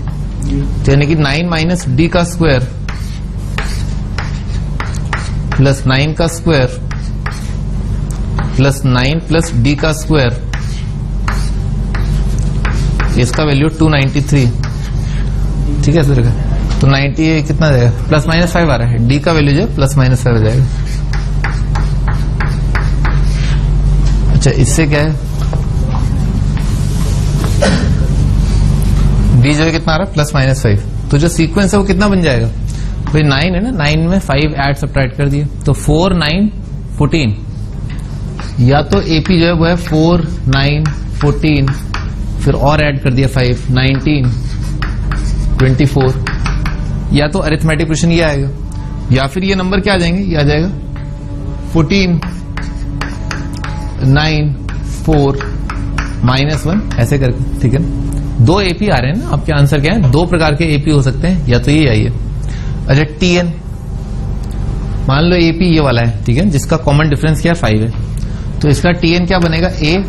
Speaker 1: तो यानी कि 9 माइनस डी का स्क्वायर प्लस 9 का स्क्वायर प्लस 9 प्लस डी का स्क्वायर, इसका वैल्यू 293, ठीक है सर। तो 90 कितना जाएगा, प्लस माइनस 5 आ रहा है, डी का वैल्यू जो है प्लस माइनस 5 आ जाएगा। अच्छा इससे क्या है, डी जो है कितना आ रहा है प्लस माइनस 5, तो जो सीक्वेंस है वो कितना बन जाएगा भाई 9 है ना, 9 में 5 ऐड सब्ट्रैक्ट कर दिए तो 4 9 14, या तो एपी जो है वो है 4 9 14, फिर और ऐड कर दिया 5 19 24, या तो अरिथमेटिक क्वेश्चन ये आएगा, या फिर ये नंबर क्या आ जाएंगे, ये आ जाएगा 14 9 4 -1 ऐसे करके, ठीक है। 2 एपी आ रहे हैं ना, आपके आंसर क्या है, 2 प्रकार के एपी हो सकते हैं, या तो ये आइए। अच्छा टीएन, मान लो एपी ये वाला है, ठीक है, जिसका कॉमन डिफरेंस क्या है 5 है, तो इसका टीएन क्या बनेगा, a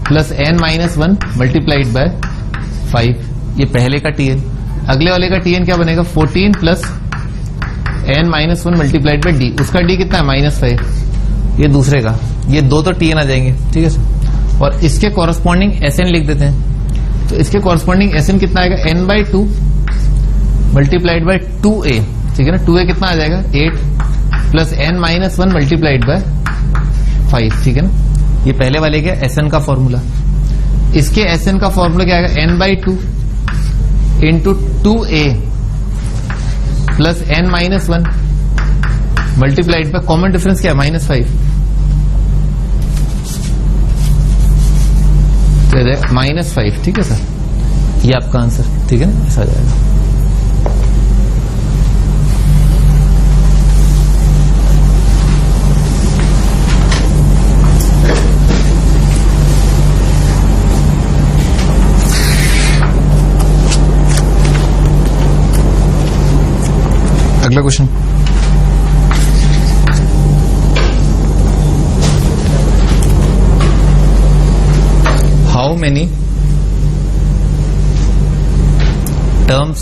Speaker 1: plus n minus 1 multiplied bye 5, ये पहले का टीएन। अगले वाले का टीएन क्या बनेगा 14 plus n minus 1 multiplied by D, उसका डी कितना है -5, ये दूसरे का, ये 2 तो टीएन आ जाएंगे, ठीक है सर। और इसके कॉरस्पॉन्डिंग एसएन लिख देते हैं, तो इसके कॉरस्पॉन्डिंग एसएन कितना आएगा n/2 मल्टीप्लाइड बाय 2a, ठीक है ना। 2a कितना आ जाएगा 8 plus n minus 1 multiplied bye 5, ठीक है ना। ये पहले वाले के एसएन का फॉर्मूला, इसके एसएन का फॉर्मूला क्या आएगा n/2 into 2a plus n minus 1 multiplied by common difference क्या है -5, तो -5, ठीक है सर, ये आपका आंसर, ठीक है ना, ऐसा आ जाएगा। अगला question, how many terms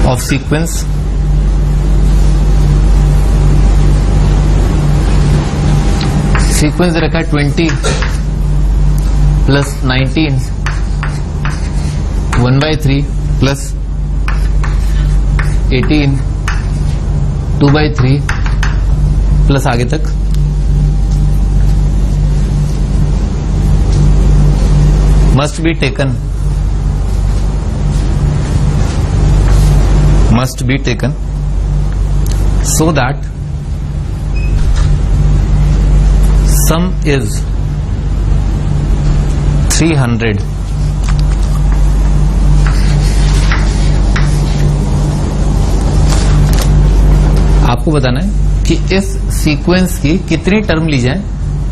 Speaker 1: of sequence sequence रखा है 20 प्लस 19 1/3 प्लस 18 2/3 प्लस आगे तक, must be taken so that sum is 300, आपको बताना है कि इस सीक्वेंस की कितनी टर्म ली जाए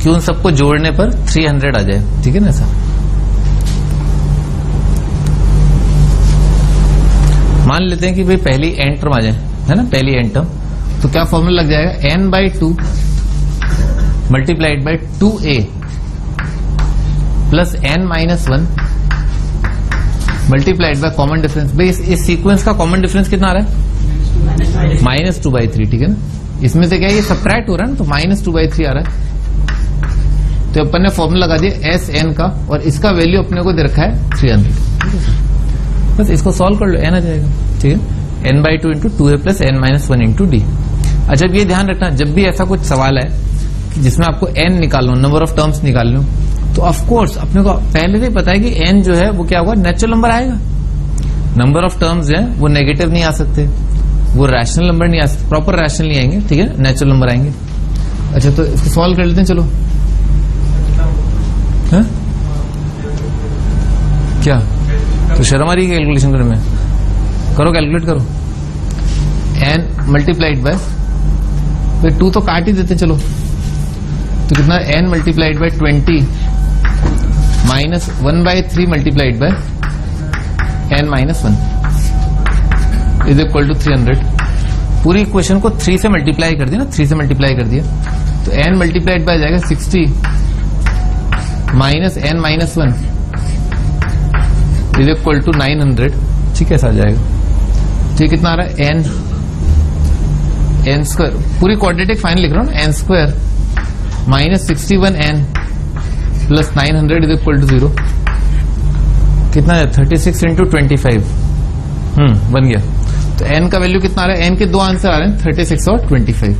Speaker 1: कि उन सबको जोड़ने पर 300 आ जाए, ठीक है ना सर। मान लेते हैं कि भाई पहली n टर्म आ जाए, है ना, पहली n टर्म, तो क्या फॉर्मूला लग जाएगा n/2 multiplied by 2a plus n minus 1 multiplied by common difference. भाई इस सीक्वेंस का कॉमन डिफरेंस कितना आ रहा है -2/3, ठीक है ना। इसमें से क्या है, ये सब्ट्रैक्ट हो रहा है ना, तो -2/3 आ रहा है, तो अपन ने फॉर्मूला लगा दिया एस एन का, और इसका वैल्यू अपने को दे रखा है 300। बस इसको सॉल्व कर लो, एन आ जाएगा, ठीक है, n/2 into 2a plus n minus 1 into d. अच्छा ये ध्यान रखना, जब भी ऐसा कुछ सवाल है जिसमें आपको n निकालना, नंबर ऑफ टर्म्स निकालना, तो ऑफकोर्स अपने को पहले से पता है कि n जो है वो क्या होगा, नेचुरल नंबर आएगा। नंबर ऑफ टर्म्स जो है वो नेगेटिव नहीं आ सकते, वो रैशनल नंबर नहीं आ सकते, प्रॉपर रैशनल नहीं आएंगे, ठीक है, नेचुरल नंबर आएंगे। अच्छा तो इसको सॉल्व कर लेते हैं, चलो। है? क्या तो शर्म आ रही है कैलकुलेशन करने में? करो, कैलकुलेट करो। n मल्टीप्लाइड बाय 2 तो काट ही देते, चलो तो कितना n multiplied by 20 minus 1/3 multiplied by n minus 1 is equal to 300। पूरी इक्वेशन को 3 से मल्टीप्लाई कर दिया ना, 3 से मल्टीप्लाई कर दिया तो n मल्टीप्लाइड बाय जाएगा 60 minus n minus 1 is equal to 900। ठीक है, ऐसा आ जाएगा। तो कितना आ रहा है n स्क्वायर, पूरी क्वाड्रेटिक फाइनल लिख रहा हूं ना, n square minus 61n plus 900 is equal to 0। कितना है 36 इंटू 25 बन गया। तो n का वैल्यू कितना आ रहा है, n के दो आंसर आ रहे हैं 36 और 25।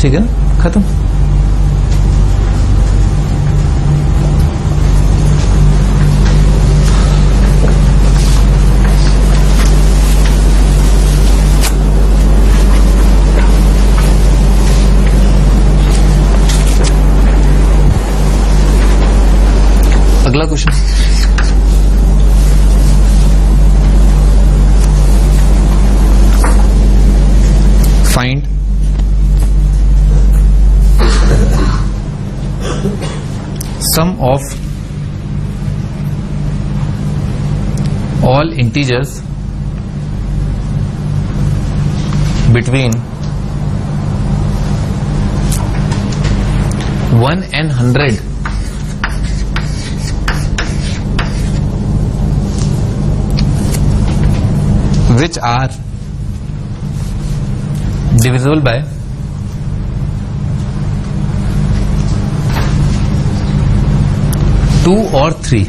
Speaker 1: ठीक है ना, खत्म। अगला question, find sum of all integers between 1 and 100 which are divisible by 2 और 3।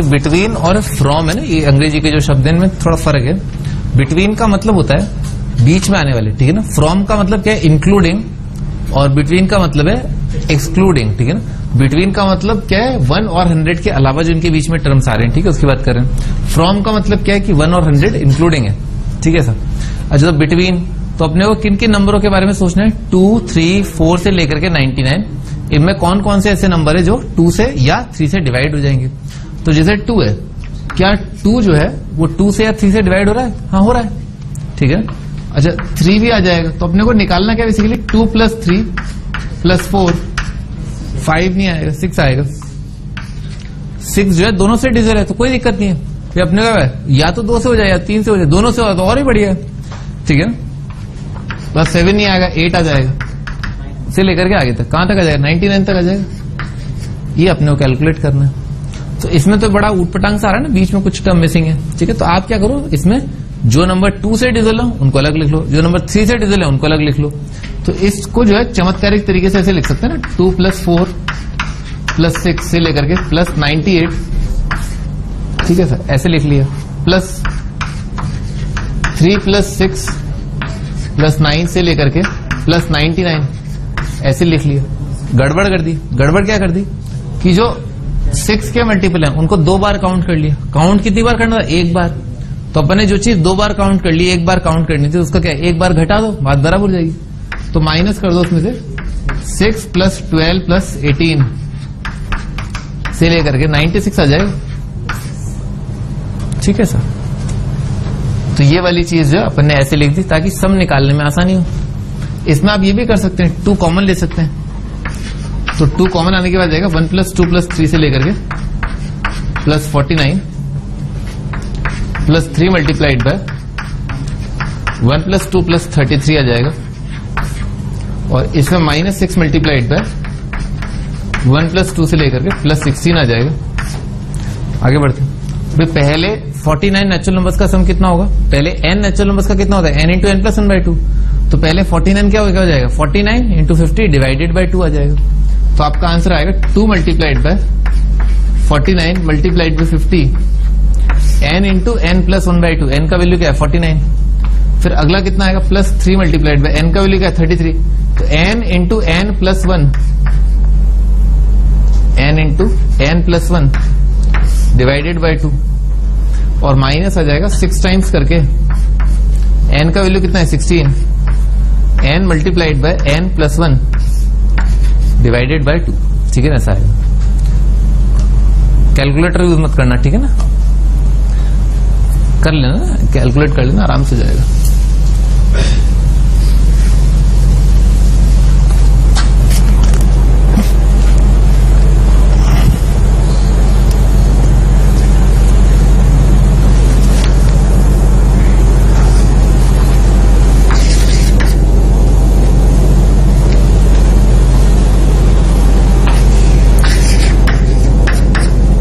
Speaker 1: बिटवीन और फ्रॉम है ना, ये अंग्रेजी के जो शब्द हैं इनमें थोड़ा फर्क है। बिटवीन का मतलब होता है बीच में आने वाले, ठीक है ना। फ्रॉम का मतलब क्या है, इंक्लूडिंग, और बिटवीन का मतलब है एक्सक्लूडिंग, ठीक है ना। बिटवीन का मतलब क्या है, 1 और 100 के अलावा जो इनके बीच में टर्म्स आ रहे हैं, ठीक है, उसकी बात कर रहे हैं। फ्रॉम का मतलब क्या है कि 1 और 100 इंक्लूडिंग है, ठीक है सर। अच्छा, तो बिटवीन तो अपने को किन किन नंबरों के बारे में सोचना है, 2, 3, 4 से लेकर के 99। इनमें कौन कौन से ऐसे नंबर है जो 2 से या 3 से डिवाइड हो जाएंगे। तो जैसे 2 है, क्या 2 जो है वो 2 से या 3 से डिवाइड हो रहा है? हाँ, हो रहा है, ठीक है। अच्छा, 3 भी आ जाएगा, तो अपने को निकालना क्या बेसिकली, 2 + 3 + 4, 5 नहीं आएगा, 6 आएगा। 6 जो है दोनों से डिविजिबल है, तो कोई दिक्कत नहीं है। ये अपने का है या तो 2 से हो जाए या 3 से हो जाए, दोनों से हो तो और ही बढ़िया है, ठीक है। बस 7 नहीं आएगा, 8 आ जाएगा, से लेकर के आगे तक कहां तक आ जाएगा, 99 तक आ जाएगा। ये अपने को कैलकुलेट करना है। तो इसमें तो बड़ा ऊटपटांग सा आ रहा है ना, बीच में कुछ टर्म मिसिंग है, ठीक है। तो आप क्या करो, इसमें जो नंबर 2 से डिविजिबल है उनको अलग लिख लो, जो नंबर 3 से डिविजिबल है उनको अलग लिख लो। तो इसको जो है चमत्कारिक तरीके से ऐसे लिख सकते हैं ना, 2 + 4 + 6 से लेकर के +98, ठीक है सर, ऐसे लिख लिया। प्लस 3 + 6 + 9 से लेकर के +99 ऐसे लिख लिया। गड़बड़ कर दी। गड़बड़ क्या कर दी कि जो 6 के मल्टीपल है उनको 2 बार काउंट कर लिया। काउंट कितनी बार करना था, 1 बार। तो अपन ने जो चीज 2 बार काउंट कर ली, 1 बार काउंट करनी थी, उसका क्या 1 बार घटा दो, बात बराबर हो जाएगी। तो माइनस कर दो उसमें से 6 + 12 + 18 से लेकर के 96 आ जाएगा, ठीक है सर। तो ये वाली चीज जो अपन ने ऐसे लिख दी ताकि सम निकालने में आसानी हो। इसमें आप ये भी कर सकते हैं, 2 कॉमन ले सकते हैं। तो 2 कॉमन आने के बाद जाएगा 1 + 2 + 3 से लेकर के +49 +3 मल्टीप्लाइड बाय 1 + 2 + 33 आ जाएगा। और इसमें -6 मल्टीप्लाइड बाय 1 + 2 से लेकर के +16 आ जाएगा। आगे बढ़ते हैं। पहले 49 नेचुरल नंबर्स का सम कितना होगा, पहले n नेचुरल नंबर्स का कितना होता है, n × n + 1/2। तो पहले 49 क्या हो जाएगा, 49 × 50 डिवाइडेड बाय 2 आ जाएगा। तो आपका आंसर आएगा 2 multiplied bye 49 multiplied by 50 n × n + 1/2। n का वैल्यू क्या है, 49। फिर अगला कितना आएगा, +3 मल्टीप्लाइड बाय n का वैल्यू क्या है, 33। तो n × n + 1 n × n + 1 divided by 2 और माइनस आ जाएगा 6 टाइम्स करके। n का वैल्यू कितना है, 16। n multiplied by n + 1 divided by 2, ठीक है ना, ऐसा आएगा। कैलकुलेटर यूज मत करना, ठीक है ना। कर लेना, कैलकुलेट कर लेना, आराम से जाएगा।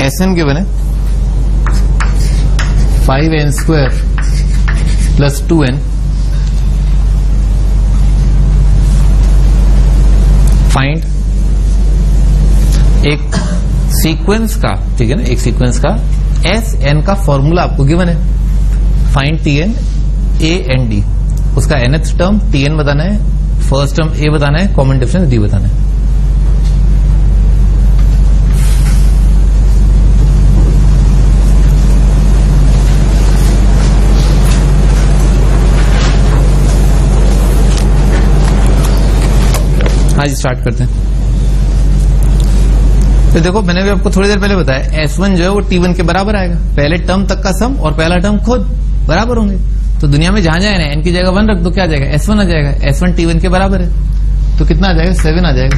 Speaker 1: Sn given है 5n square plus 2n find एक सीक्वेंस का, ठीक है ना, एक सीक्वेंस का Sn का फॉर्मूला आपको गिवन है, find Tn A and D, उसका nth टर्म Tn बताना है, फर्स्ट टर्म A बताना है, कॉमन डिफरेंस D बताना है। हाँ जी, स्टार्ट करते हैं। तो देखो, मैंने भी आपको थोड़ी देर पहले बताया, S1 जो है वो T1 के बराबर आएगा, पहले टर्म तक का सम और पहला टर्म खुद बराबर होंगे। तो दुनिया में जहां जाए ना, n की जगह 1 रख दो, क्या आ जाएगा, S1 आ जाएगा। S1 T1 के बराबर है, तो कितना आ जाएगा, 7 आ जाएगा।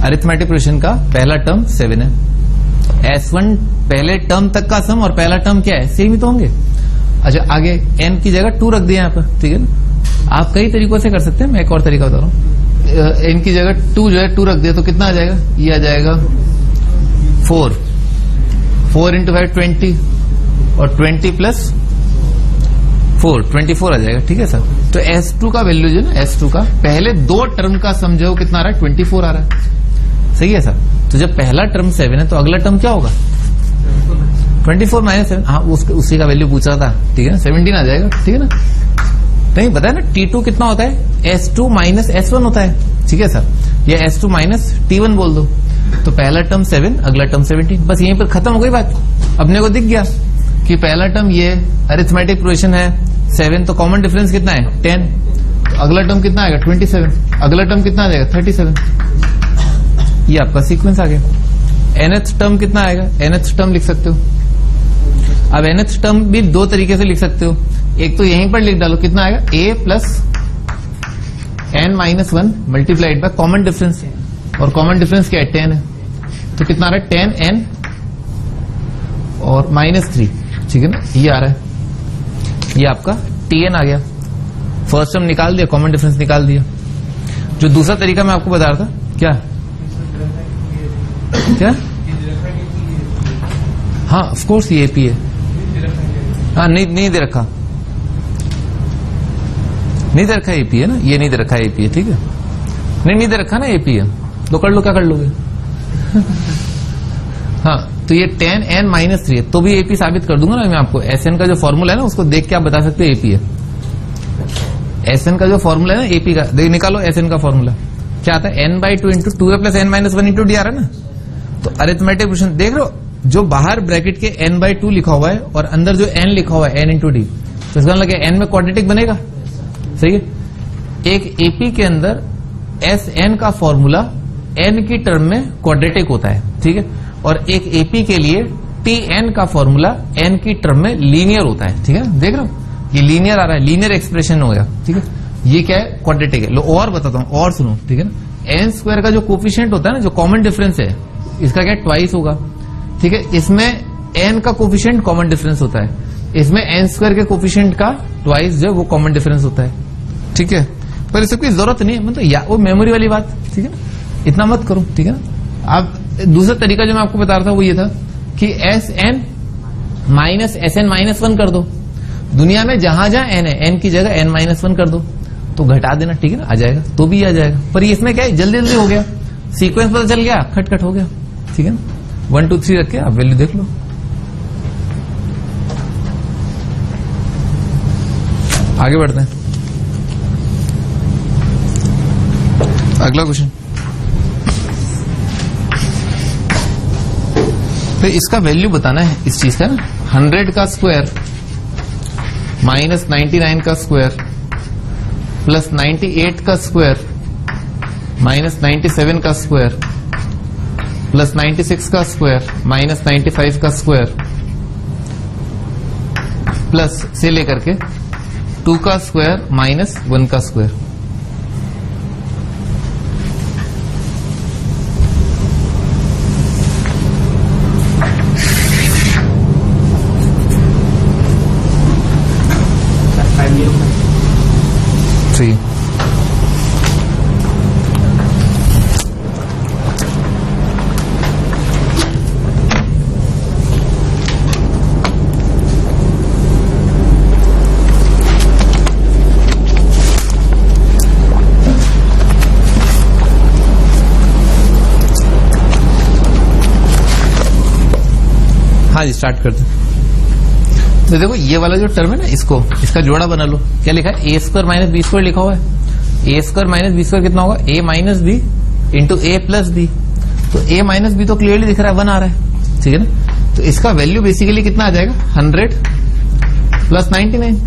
Speaker 1: अरिथमेटिक प्रोग्रेशन का पहला टर्म 7 है। S1 पहले टर्म तक का सम और पहला टर्म क्या है, सेम ही तो होंगे। अच्छा, आगे n की जगह 2 रख दिया यहाँ पर, ठीक है ना। आप कई तरीकों से कर सकते हैं, मैं एक और तरीका बता रहा हूँ। n की जगह 2 जो है 2 रख दिया, तो कितना आ जाएगा, ये आ जाएगा 4 इंटू 5 20, और 20 प्लस 4 24 आ जाएगा, ठीक है सर। तो S2 का वैल्यू जो है, S2 का पहले 2 टर्म का सम जो कितना आ रहा है, 24 आ रहा है, सही है सर। तो जब पहला टर्म 7 है, तो अगला टर्म क्या होगा, 24 माइनस 7, हाँ उसी का वैल्यू पूछ रहा था, ठीक है ना, 17 आ जाएगा, ठीक है ना। नहीं पता है ना, T2 कितना होता है, S2 माइनस S1 होता है, ठीक है सर, या S2 माइनस T1 बोल दो। तो पहला टर्म 7, अगला टर्म 17, बस यहीं पर खत्म हो गई बात। अपने को दिख गया कि पहला टर्म ये अरिथमेटिक प्रोग्रेशन है 7, तो कॉमन डिफरेंस कितना है 10, तो अगला टर्म कितना आएगा 27, अगला टर्म कितना आ जाएगा 37। ये आपका सीक्वेंस आ गया। nth टर्म कितना आएगा, nth टर्म लिख सकते हो। अब nth टर्म भी 2 तरीके से लिख सकते हो, एक तो यहीं पर लिख डालो, कितना आएगा, a plus n minus 1 multiplied by common difference, और कॉमन डिफरेंस क्या है 10 है, तो कितना आ रहा है 10n और माइनस 3, ठीक है ना, ये आ रहा है, ये आपका Tn आ गया। फर्स्ट टर्म निकाल दिया, कॉमन डिफरेंस निकाल दिया। जो दूसरा तरीका मैं आपको बता रहा था, क्या क्या, हाँ ऑफकोर्स ये AP है, हाँ नहीं दे रखा, नहीं दे रखा AP है ना, ये नहीं दे रखा AP है, ठीक है, नहीं दे रखा ना AP है, तो कर लो, क्या कर लोगे हाँ, तो ये 10n माइनस 3 है, तो भी AP साबित कर दूंगा ना मैं आपको। Sn का जो फॉर्मूला है ना, उसको देख के आप बता सकते हैं AP है। Sn का जो फॉर्मूला है ना AP का, देख निकालो Sn का फॉर्मूला क्या आता है, n/2 into 2a plus n minus 1 into d आ रहा है ना। तो अरिथमेटिक प्रोग्रेशन देख रहे हो, जो बाहर ब्रैकेट के n/2 लिखा हुआ है और अंदर जो n लिखा हुआ है n इंटू डी, तो इसका मतलब n में क्वाड्रेटिक बनेगा, सही है। एक AP के अंदर Sn का फॉर्मूला n की टर्म में क्वाड्रेटिक होता है, ठीक है, और एक AP के लिए Tn का फॉर्मूला n की टर्म में लीनियर होता है, ठीक है। देख रहे हो, ये लीनियर आ रहा है, लीनियर एक्सप्रेशन हो गया, ठीक है। ये क्या है, क्वाड्रेटिक है। लो और बताता हूं, और सुनो, ठीक है ना। n स्क्वायर का जो कोफिशिएंट होता है ना, जो कॉमन डिफरेंस है, इसका क्या ट्वाइस होगा, ठीक है। इसमें n का कोफिशिएंट कॉमन डिफरेंस होता है, इसमें n स्क्वायर के कोफिशिएंट का ट्वाइस जो वो कॉमन डिफरेंस होता है, ठीक है। पर इससे कोई जरूरत नहीं है, मतलब वो मेमोरी वाली बात, ठीक है ना, इतना मत करो, ठीक है ना। अब दूसरा तरीका जो मैं आपको बता रहा था वो ये था कि Sn माइनस Sn माइनस 1 कर दो। दुनिया में जहां जहां n है, n की जगह n माइनस 1 कर दो, तो घटा देना, ठीक है ना, आ जाएगा, तो भी आ जाएगा। पर इसमें क्या है, जल्दी जल्दी हो गया, सीक्वेंस पता चल गया, खटखट हो गया, ठीक है ना। 1 2 3 रख के आप वैल्यू देख लो। आगे बढ़ते हैं, अगला क्वेश्चन। फिर इसका वैल्यू बताना है इस चीज का ना, 100 का स्क्वायर माइनस 99 का स्क्वायर प्लस 98 का स्क्वायर माइनस 97 का स्क्वायर प्लस 96 का स्क्वायर माइनस 95 का स्क्वायर प्लस से लेकर के 2 का स्क्वायर माइनस 1 का स्क्वायर। थ्री हाँ जी स्टार्ट करते हैं। तो देखो ये वाला जो टर्म है ना, इसका जोड़ा बना लो। क्या लिखा है? ए स्क्वायर माइनस बी स्क्वायर लिखा हुआ है। ए स्क्वायर माइनस बी स्क्वायर कितना होगा? ए माइनस बी इंटू ए प्लस बी। तो ए माइनस बी तो क्लियरली दिख रहा है, 1 आ रहा है, ठीक है ना। तो इसका वैल्यू बेसिकली कितना आ जाएगा? 100 प्लस 99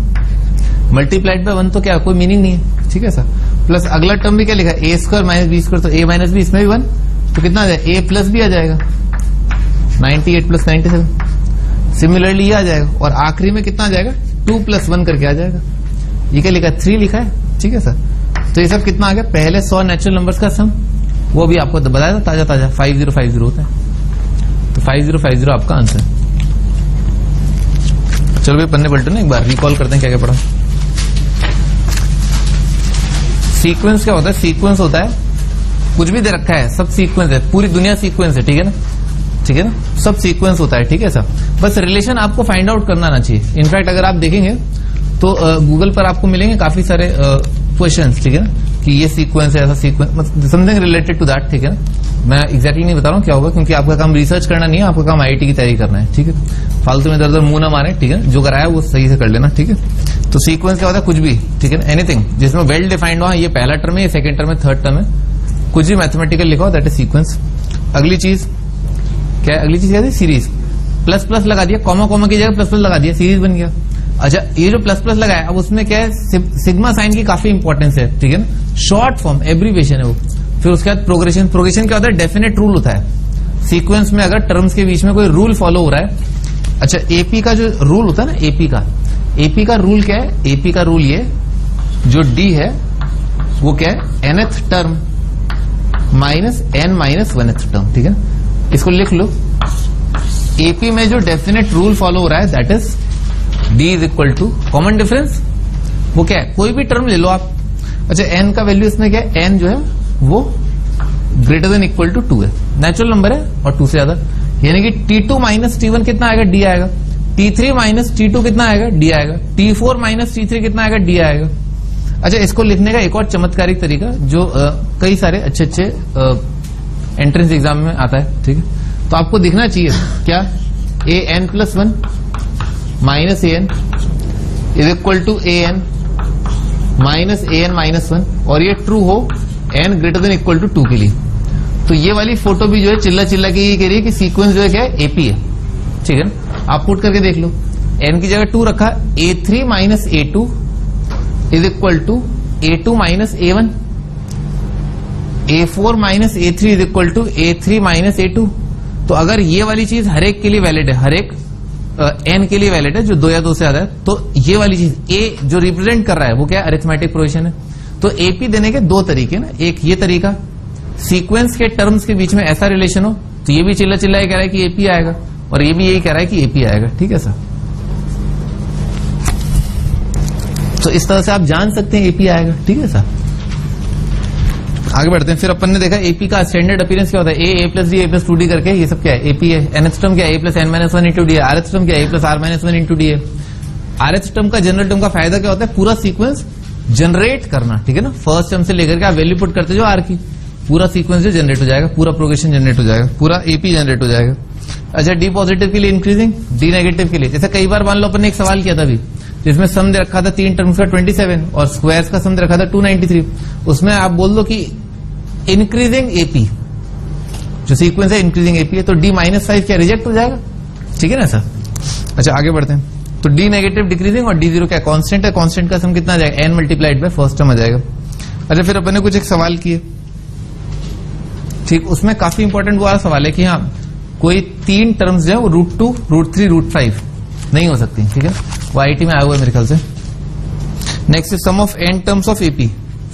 Speaker 1: मल्टीप्लाइड बाय 1। तो क्या कोई मीनिंग नहीं है, ठीक है सर। प्लस अगला टर्म भी क्या लिखा है? ए स्क्वायर माइनस बी स्क्वायर। तो ए माइनस बी, इसमें भी 1, तो कितना आ जाएगा? ए प्लस बी आ जाएगा, 98 प्लस 97। सिमिलरली ये आ जाएगा, और आखिरी में कितना आ जाएगा? 2 प्लस 1 करके आ जाएगा। ये क्या लिखा है? 3 लिखा है, ठीक है सर। तो ये सब कितना आ गया? पहले 100 नेचुरल नंबर्स का सम, वो भी आपको बताया था ताजा ताजा, 5050 होता है। तो 5050 आपका आंसर। चलो भाई पन्ने पलटो ना, एक बार रिकॉल करते हैं क्या क्या पढ़ा। सीक्वेंस क्या होता है? सीक्वेंस होता है कुछ भी दे रखा है, सब सीक्वेंस है, पूरी दुनिया सीक्वेंस है, ठीक है ना, ठीक है ना, सब सीक्वेंस होता है, ठीक है सर। बस रिलेशन आपको फाइंड आउट करना आना चाहिए। इनफैक्ट अगर आप देखेंगे तो गूगल पर आपको मिलेंगे काफी सारे क्वेश्चंस, ठीक है ना, कि ये सीक्वेंस है, ऐसा sequence, something related to that, ठीक है ना। मैं एग्जैक्टली नहीं बता रहा हूँ क्या होगा, क्योंकि आपका काम रिसर्च करना नहीं है, आपका काम आईआईटी की तैयारी करना है, ठीक है। फालतू में इधर-उधर मुंह ना मारे, ठीक है, जो कराया वो सही से कर लेना, ठीक है। तो सीक्वेंस क्या होता है? कुछ भी, ठीक है, एनीथिंग जिसमें वेल डिफाइंड हो, ये पहला टर्म है, ये सेकंड टर्म है, थर्ड टर्म है, कुछ भी मैथमेटिकल लिखा हो, दैट इज सीक्वेंस। अगली चीज क्या है? अगली चीज क्या थी? सीरीज। प्लस प्लस लगा दिया, कॉमा कॉमा की जगह प्लस प्लस लगा दिया, सीरीज बन गया। अच्छा, ये जो प्लस प्लस लगाया, अब उसमें क्या है? सिग्मा साइन की काफी इंपॉर्टेंस है, ठीक है ना, शॉर्ट फॉर्म एब्रीविएशन है वो। फिर उसके बाद प्रोग्रेशन। प्रोग्रेशन क्या होता है? डेफिनेट रूल होता है सीक्वेंस में, अगर टर्म्स के बीच में कोई रूल फॉलो हो रहा है। अच्छा, एपी का जो रूल होता है ना, एपी का रूल क्या है? एपी का रूल ये जो डी है वो क्या है? nth term minus n minus 1th term, ठीक है। इसको लिख लो। एपी में जो डेफिनेट रूल फॉलो हो रहा है, that is d is equal to common difference, वो क्या है? कोई भी टर्म ले लो आप। अच्छा, एन का वैल्यू इसमें क्या है? एन जो है वो ग्रेटर देन इक्वल टू 2 है, नेचुरल नंबर है और 2 से ज्यादा, यानी कि T2 माइनस T1 कितना आएगा? डी आएगा। T3 माइनस T2 कितना आएगा? डी आएगा। T4 माइनस T3 कितना आएगा? डी आएगा। अच्छा, इसको लिखने का एक और चमत्कारिक तरीका जो कई सारे अच्छे अच्छे एंट्रेंस एग्जाम में आता है, ठीक है। तो आपको दिखना चाहिए क्या? an plus 1 minus an is equal to an minus an minus 1, और ये ट्रू हो n greater than equal to 2 के लिए। तो ये वाली फोटो भी जो है चिल्ला चिल्ला के ये कह रही है कि सीक्वेंस जो है क्या है? एपी है, ठीक है ना। आप पुट करके देख लो, n की जगह 2 रखा, a3 minus a2 is equal to a2 minus a1, a4 minus a3 is equal to a3 minus a2। तो अगर ये वाली चीज हर एक के लिए वैलिड है, हर एक n के लिए वैलिड है जो 2 या 2 से ज्यादा है, तो ये वाली चीज a जो रिप्रेजेंट कर रहा है वो क्या है? अरिथमेटिक प्रोग्रेशन है। तो एपी देने के 2 तरीके ना, एक ये तरीका सीक्वेंस के टर्म्स के बीच में ऐसा रिलेशन हो, तो ये भी चिल्ला चिल्ला कह रहा है कि एपी आएगा, और ये भी यही कह रहा है कि एपी आएगा, ठीक है सर। तो इस तरह से आप जान सकते हैं एपी आएगा, ठीक है सर। आगे बढ़ते हैं। फिर अपन ने देखा एपी का स्टैंडर्ड अपीयरेंस क्या होता है? A plus d, a plus 2d करके, ये सब क्या है? एपी है। nth टर्म क्या है? A plus n minus 1 into d है। rth टर्म क्या है? A plus r minus 1 into d है। rth टर्म का जनरल टर्म का फायदा क्या होता है? पूरा सीक्वेंस जनरेट करना, ठीक है ना। फर्स्ट टर्म से लेकर के आप वैल्यू पुट करते जो आर की, पूरा सीक्वेंस जो जनरेट हो जाएगा, पूरा प्रोग्रेशन जनरेट हो जाएगा, पूरा एपी जनरेट हो जाएगा। अच्छा, डी पॉजिटिव के लिए इंक्रीजिंग, डी नेगेटिव के लिए, जैसे कई बार मान लो अपन ने एक सवाल किया था अभी, जिसमें सम दे रखा था 3 टर्म्स का 27 और स्क्वायर्स का सम दे रखा था 293। उसमें आप बोल दो कि इंक्रीजिंग एपी जो सीक्वेंस है इंक्रीजिंग एपी है, तो डी माइनस 5 क्या रिजेक्ट हो जाएगा, ठीक है ना सर। अच्छा, आगे बढ़ते हैं। तो डी नेगेटिव डिक्रीजिंग और डी जीरो क्या कांस्टेंट है, कांस्टेंट का सम कितना आ जाएगा? n multiplied by first term आ जाएगा। अच्छा, फिर अपन ने कुछ एक सवाल किए, ठीक, उसमें काफी इंपॉर्टेंट वो वाला सवाल है कि हाँ कोई 3 टर्म्स जो है वो √2, √3, √5 नहीं हो सकती, ठीक है, वो आईटी में आया हुआ है मेरे ख्याल से। Next sum of n terms of AP.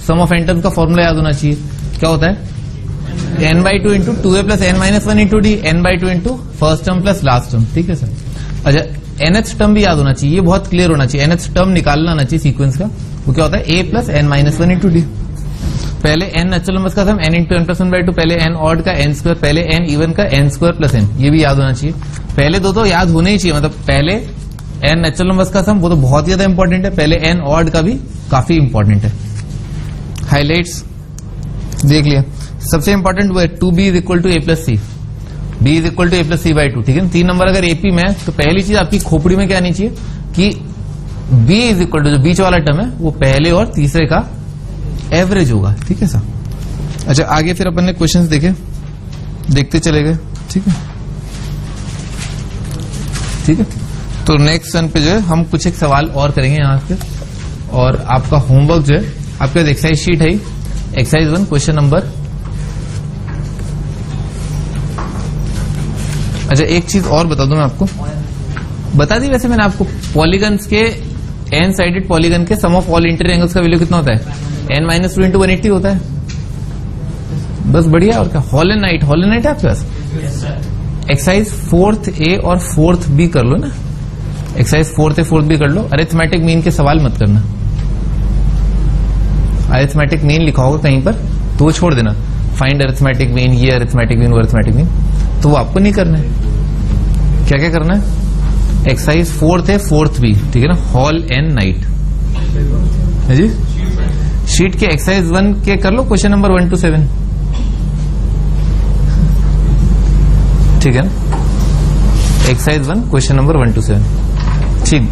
Speaker 1: Sum of n terms का फॉर्मूला याद होना चाहिए, क्या होता है, n/2 into 2a plus n-1 into d, n/2 into first term plus last term, ठीक है सर। अच्छा, nth टर्म भी याद होना चाहिए, ये बहुत क्लियर होना चाहिए, nth टर्म निकालना आना चाहिए सीक्वेंस का, वो क्या होता है, a plus n-1 into D. पहले n नेचुरल नंबर्स का सम n इंटू n+1/2, पहले n ऑड का n स्क्वायर, पहले n इवन का n स्क्वायर प्लस n, ये भी याद होना चाहिए। पहले दो तो याद होने ही चाहिए, मतलब पहले n नेचुरल नंबर्स का सम, वो तो बहुत ज्यादा इंपॉर्टेंट है, पहले n ऑड का भी काफी इंपॉर्टेंट है। हाईलाइट्स देख लिया, सबसे इंपॉर्टेंट वो है 2b is equal to a plus c, b is equal to a plus c/2, ठीक है। 3 नंबर अगर एपी में है तो पहली चीज आपकी खोपड़ी में क्या आनी चाहिए कि b इज इक्वल टू, जो बीच वाला टर्म है वो पहले और तीसरे का एवरेज होगा, ठीक है सर। अच्छा, आगे फिर अपन ने क्वेश्चंस देखे, देखते चले गए, ठीक है, ठीक है। तो नेक्स्ट सन पे जो है हम कुछ एक सवाल और करेंगे यहाँ पे, और आपका होमवर्क जो है आपके पास एक्सरसाइज शीट है, एक्सरसाइज 1 क्वेश्चन नंबर। अच्छा, एक चीज और बता दूं मैं आपको, बता दी वैसे मैंने आपको, पॉलीगन्स के एन साइडेड पॉलीगन के सम ऑफ ऑल इंटीरियर एंगल्स का वैल्यू कितना होता है, n-2 इंटू 180 होता है, बस बढ़िया। और क्या, hall and night, hall and night है आपके पास, एक्सरसाइज 4th A और 4th B कर लो ना, exercise 4th A 4th B कर लो। अरिथमेटिक मीन के सवाल मत करना, अरिथमेटिक मीन लिखा होगा कहीं पर तो वो छोड़ देना, फाइंड अरिथमेटिक मीन, ये अरिथमेटिक मीन, वो अरिथमेटिक मीन, तो वो आपको नहीं करना है। क्या क्या करना है, exercise 4th A 4th B, ठीक है ना, हॉल एंड नाइट है जी। शीट के एक्सरसाइज 1 के कर लो क्वेश्चन नंबर 1 to 7, ठीक है ना, एक्सरसाइज 1 क्वेश्चन नंबर 1 to 7, ठीक।